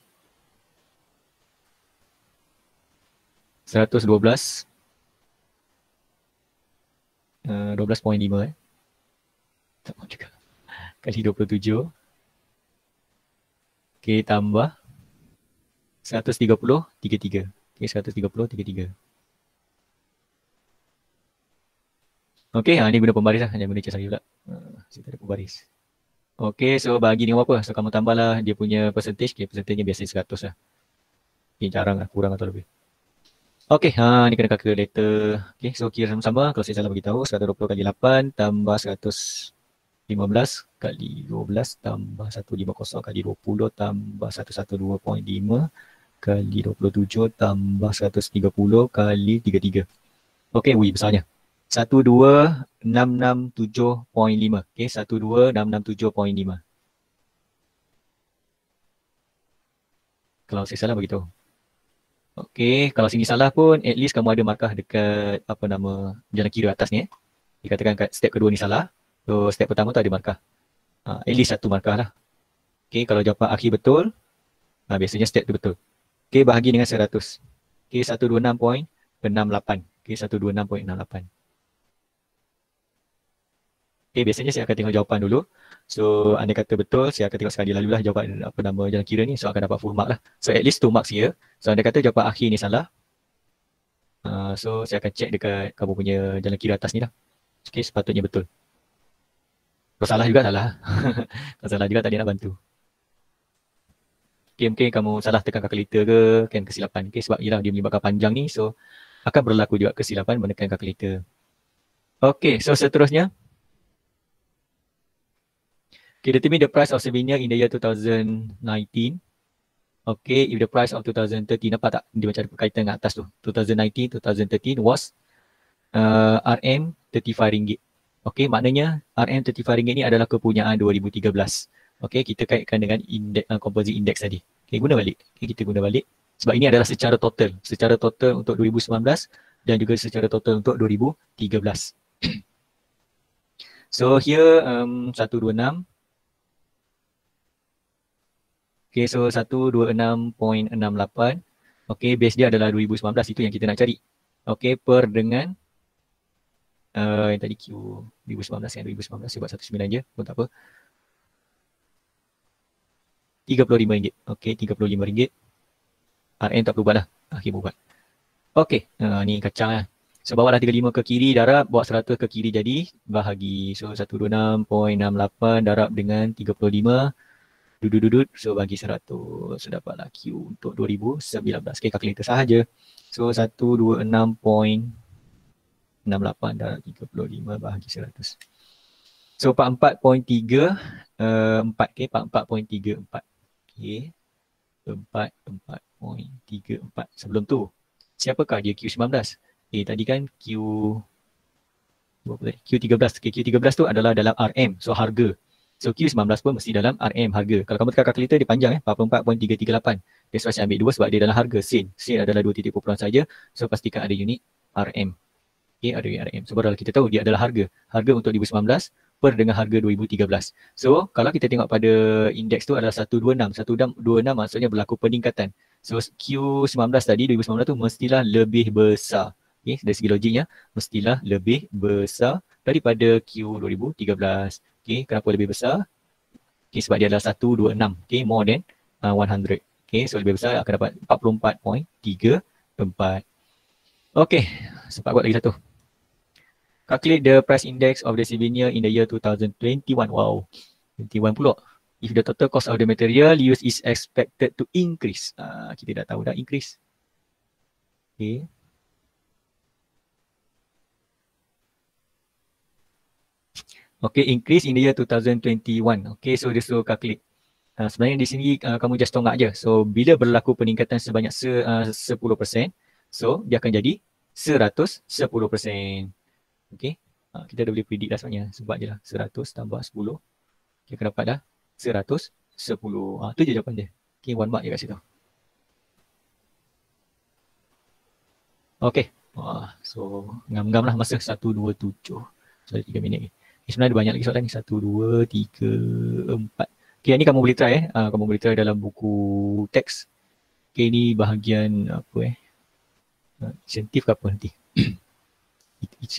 112. 12.5 Tak buat juga. Kali 27. Okay, tambah 130, 33. Okay, 130, 33. Okay, ni guna pembaris lah. Jangan guna cas lagi pula. Kita ada pembaris. Okay, so bagi dengan apa? So kamu tambahlah dia punya percentage. Okay, percentage biasa 100 lah. Okay, jarang lah, kurang atau lebih. Okay, ni kena calculator. Okay, so kira sama-sama. Kalau saya salah beritahu, 120 kali 8 tambah 115 kali 12 tambah 150 kali 20 tambah 112.5 kali 27 tambah 130 kali 33. Okay, besarnya. 12667.5. Okay, 12667.5. Kalau saya salah begitu. Okay, kalau sini salah pun at least kamu ada markah dekat jalan kiri atas ni. Dikatakan kat step kedua ni salah. So step pertama tu ada markah. At least satu markah lah. Okay, kalau jawapan akhir betul, biasanya step tu betul. Okay, bahagi dengan 100. Okay, 126.68. Okay, 126.68. Okay, biasanya saya akan tengok jawapan dulu. So, anda kata betul, saya akan tengok sekali lalu lah jawapan jalan kira ni. So, akan dapat full mark lah. So, at least 2 marks here. So, anda kata jawapan akhir ni salah. So, saya akan check dekat kamu punya jalan kira atas ni lah. Okay, sepatutnya betul. Kalau salah juga salah. Kalau salah juga tak ada nak bantu. Okay, mungkin kamu salah tekan kalkulator ke, kan kesilapan. Okay, sebab ialah dia melibatkan panjang ni. So, akan berlaku juga kesilapan menekan kalkulator. Okay, so seterusnya. Okay, determine the price of souvenir in the year 2019. Okay, if the price of 2013, nampak tak? Dia macam ada berkaitan dengan atas tu. 2019, 2013 was RM RM35. Okay, maknanya RM35 ni adalah kepunyaan 2013. Okay, kita kaitkan dengan composite index tadi. Okay, guna balik. Okay, kita guna balik. Sebab ini adalah secara total. Secara total untuk 2019 dan juga secara total untuk 2013. So, here 126. Okay, so 126.68. Okay, base dia adalah 2019. Itu yang kita nak cari. Okay, per dengan yang tadi Q 2019 kan, 2019 saya buat 19 je, pun tak apa. RM35. Okay, RM35. RM tak perlu buat lah. Akhir buat. Okay, ni kacang lah. So, bawa lah 35 ke kiri, darab, bawa 100 ke kiri jadi, bahagi. So, 126.68 darab dengan 35. Dudut. So, bagi 100. So, dapatlah Q untuk 2019. Okay, kalkulator sahaja. So, 126.68 darab 35 bahagi 100. So, 44.34. 4. Okay, 44.34. Okay. 44.34. Sebelum tu, siapakah dia Q19? Tadi kan Q13. Okay, Q13 tu adalah dalam RM. So, harga. So, Q19 pun mesti dalam RM harga. Kalau kamu tekan kalkulator, dia panjang 44.338. Dia saya ambil 2 sebab dia dalam harga sen. Sen adalah 2 titik kumpulan saja. So, pastikan ada unit RM. Okay, ada unit RM. So, barulah kita tahu dia adalah harga. Harga untuk 2019 per dengan harga 2013. So kalau kita tengok pada indeks tu adalah 126. 126 maksudnya berlaku peningkatan. So Q19 tadi 2019 tu mestilah lebih besar. Okay, dari segi logiknya mestilah lebih besar daripada Q 2013. Okay, kenapa lebih besar? Okay, sebab dia adalah 126. Okay, more than 100. Okay, so lebih besar akan dapat 44.34. Okay, sempat buat lagi satu. Calculate the price index of the souvenir in the year 2021. Wow, 21 pula. If the total cost of the material used is expected to increase. Kita dah tahu dah increase. Okay. Okay, increase in the year 2021. Okay, so dia suruh calculate. Sebenarnya di sini kamu just tonggak je. So bila berlaku peningkatan sebanyak 10%, so dia akan jadi 110%. Okay, kita dah boleh predict dah sebenarnya. Sebab je lah 100 tambah 10. Kita akan dapat dah 110. Tu je jawapan dia. Okay, 1 mark je kat situ. Okay, so ngam-ngam lah masa 127. So 3 minit lagi. Sebenarnya ada banyak lagi soalan ni. 1, 2, 3, 4. Okay, yang ni kamu boleh try kamu boleh try dalam buku teks. Okay, ni bahagian apa insentif ke apa nanti?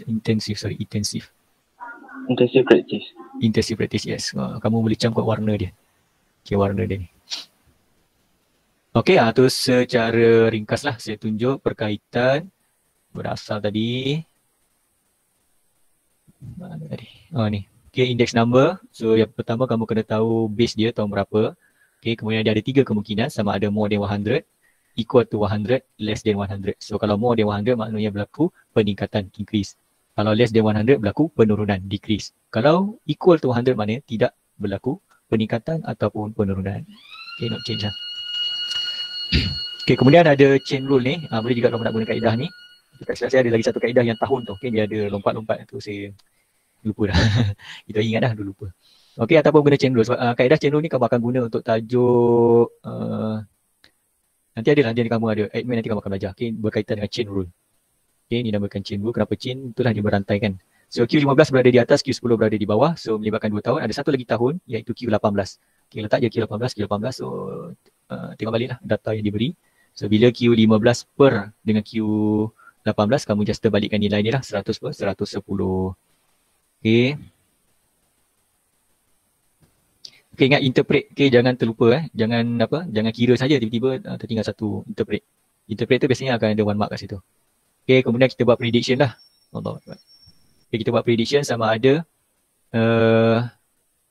Intensive practice, yes. Kamu boleh camkan warna dia. Okay, warna dia ni. Okay, tu secara ringkas lah saya tunjuk perkaitan berasal tadi. Mana tadi? Ni. Okay, index number. So yang pertama kamu kena tahu base dia tahun berapa. Okay, kemudian dia ada 3 kemungkinan, sama ada more than 100, equal to 100, less than 100. So kalau more than 100 maknanya berlaku peningkatan, increase. Kalau less than 100 berlaku penurunan, decrease. Kalau equal to 100 maknanya tidak berlaku peningkatan ataupun penurunan. Okay, not change lah. Okay, kemudian ada chain rule ni. Boleh juga kalau nak guna kaedah ni. Dekat saya ada lagi satu kaedah yang tahun tu. Okay, dia ada lompat-lompat tu saya lupa dah. Kita ingat dah, dulu lupa. Okay, ataupun guna chain rule. Sebab kaedah chain rule ni kamu akan guna untuk tajuk nanti ada lah, nanti kamu ada admin, nanti kamu akan belajar. Okay, berkaitan dengan chain rule. Okay, ni namakan chain rule. Kenapa chain? Itulah dia berantai kan. So Q15 berada di atas, Q10 berada di bawah. So melibatkan 2 tahun. Ada satu lagi tahun iaitu Q18. Okay, letak je Q18. So tengok balik lah data yang diberi. So bila Q15 per dengan Q18, kamu just terbalikkan nilai ni lah. 100 per 110. Okay. Okay, ingat interpret. Okay, jangan terlupa jangan kira saja tiba-tiba tertinggal satu. Interpret. Interpret tu biasanya akan ada 1 mark kat situ. Okay, kemudian kita buat prediction lah. Okay, kita buat prediction sama ada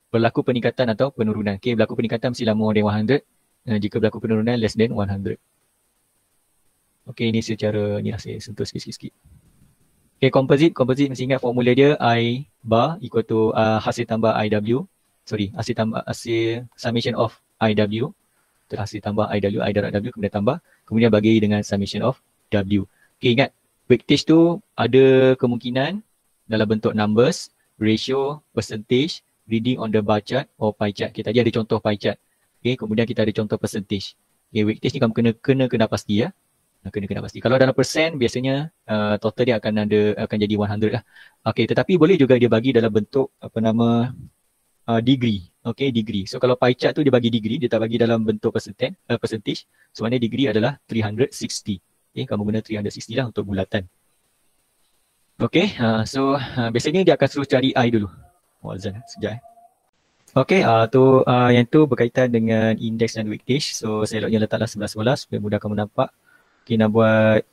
berlaku peningkatan atau penurunan. Okay, berlaku peningkatan mestilah more than 100. Jika berlaku penurunan less than 100. Okay, ini secara ni lah saya sentuh sikit-sikit. Okay, composite mesti ingat formula dia I bar equal to hasil tambah IW. Hasil summation of IW. Hasil tambah IW, I darab W kemudian tambah. Kemudian bagi dengan summation of W. Okay, ingat weightage tu ada kemungkinan dalam bentuk numbers, ratio, percentage, reading on the bar chart or pie chart. Okay, tadi ada contoh pie chart. Okay, kemudian kita ada contoh percentage. Okay, weightage ni kamu kena pasti ya. Kena pasti. Kalau dalam persen biasanya total dia akan jadi 100 lah. Okay, tetapi boleh juga dia bagi dalam bentuk degree. Okay, degree. So kalau pie chart tu dia bagi degree, dia tak bagi dalam bentuk percentage. So maknanya degree adalah 360. Okay, kamu guna 360 lah untuk bulatan. Okay, so biasanya dia akan suruh cari I dulu. Azan, sekejap Okay, yang tu berkaitan dengan indeks dan weightage. So saya eloknya letaklah sebelah-sebelah supaya mudah kamu nampak. Okay, nak buat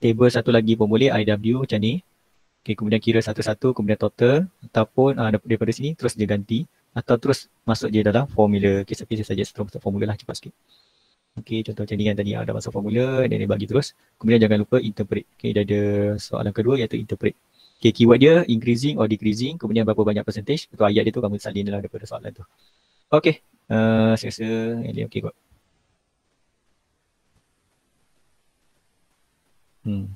table satu lagi pun boleh, IW macam ni. Okay, kemudian kira satu-satu, kemudian total. Ataupun daripada sini terus dia ganti. Atau terus masuk je dalam formula. Okay, tapi saya saja terus masuk formula lah, cepat sikit. Okay, contoh macam ni kan tadi ada masuk formula dan dia bagi terus. Kemudian jangan lupa interpret. Okay, dah ada soalan kedua iaitu interpret. Okay, keyword dia increasing or decreasing. Kemudian berapa banyak percentage. Betul ayat dia tu kamu salin lah daripada soalan tu. Okay, saya rasa ini okay kot.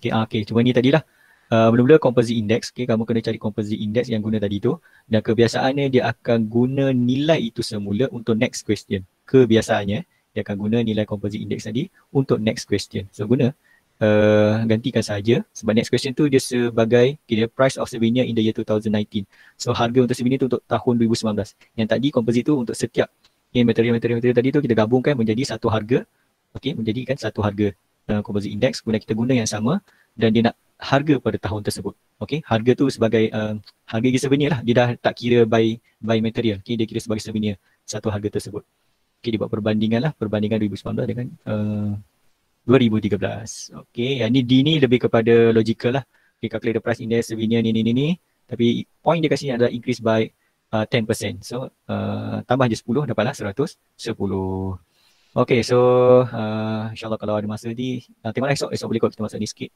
Okay, cuma ni tadilah. Mula-mula composite index. Okay, kamu kena cari composite index yang guna tadi tu. Dan kebiasaannya dia akan guna nilai itu semula untuk next question. Kebiasaannya dia akan guna nilai composite index tadi untuk next question. So guna gantikan saja sebab next question tu dia sebagai the price of souvenir in the year 2019. So harga untuk souvenir tu untuk tahun 2019. Yang tadi composite tu untuk setiap material tadi tu kita gabungkan menjadi satu harga. Okey, menjadikan satu harga composite index. Kemudian kita guna yang sama dan dia nak harga pada tahun tersebut. Okey, harga tu sebagai harga souvenir lah. Dia dah tak kira by material. Okey, dia kira sebagai souvenir satu harga tersebut. Okey, dia buat perbandingan lah, perbandingan 2019 dengan 2013. Okey, yang ni D ni lebih kepada logical lah. Okay, calculate the price index souvenir ni. Tapi point dia kat sini adalah increase by 10%. So tambah je 10 dapatlah 110. Okay, so insyaAllah kalau ada masa ni, tengoklah esok boleh kot kita masuk ni sikit.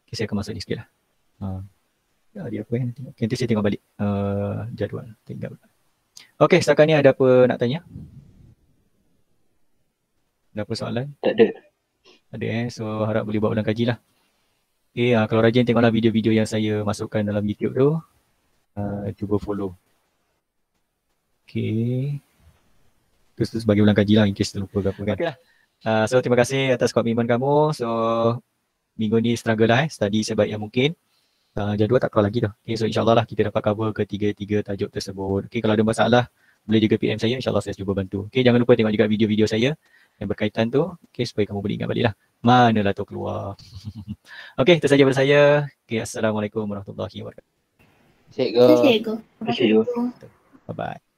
Okay, saya akan masuk ni sikit lah. Dia apa yang tengok? Okay, nanti saya tengok balik jadual. Okay, setakat ni ada apa nak tanya? Ada apa soalan? Tak ada. Ada so harap boleh buat ulang kaji lah. Okay, kalau rajin tengoklah video-video yang saya masukkan dalam YouTube tu. Cuba follow. Okay. Terus bagi ulang kaji lah in case terlupa ke apa kan. Okay lah. So terima kasih atas komitmen kamu. So minggu ni struggle lah study sebaik yang mungkin. Jadual tak keluar lagi dah. Okay, so insyaAllah lah kita dapat cover ketiga-tiga tajuk tersebut. Okay, kalau ada masalah boleh juga PM saya. InsyaAllah saya cuba bantu. Okay, jangan lupa tengok juga video-video saya yang berkaitan tu. Okay, supaya kamu boleh ingat balik lah. Manalah tu keluar. Okay, itu saja daripada saya. Okay, Assalamualaikum warahmatullahi wabarakatuh. Cikgu. Bye-bye. Bye-bye.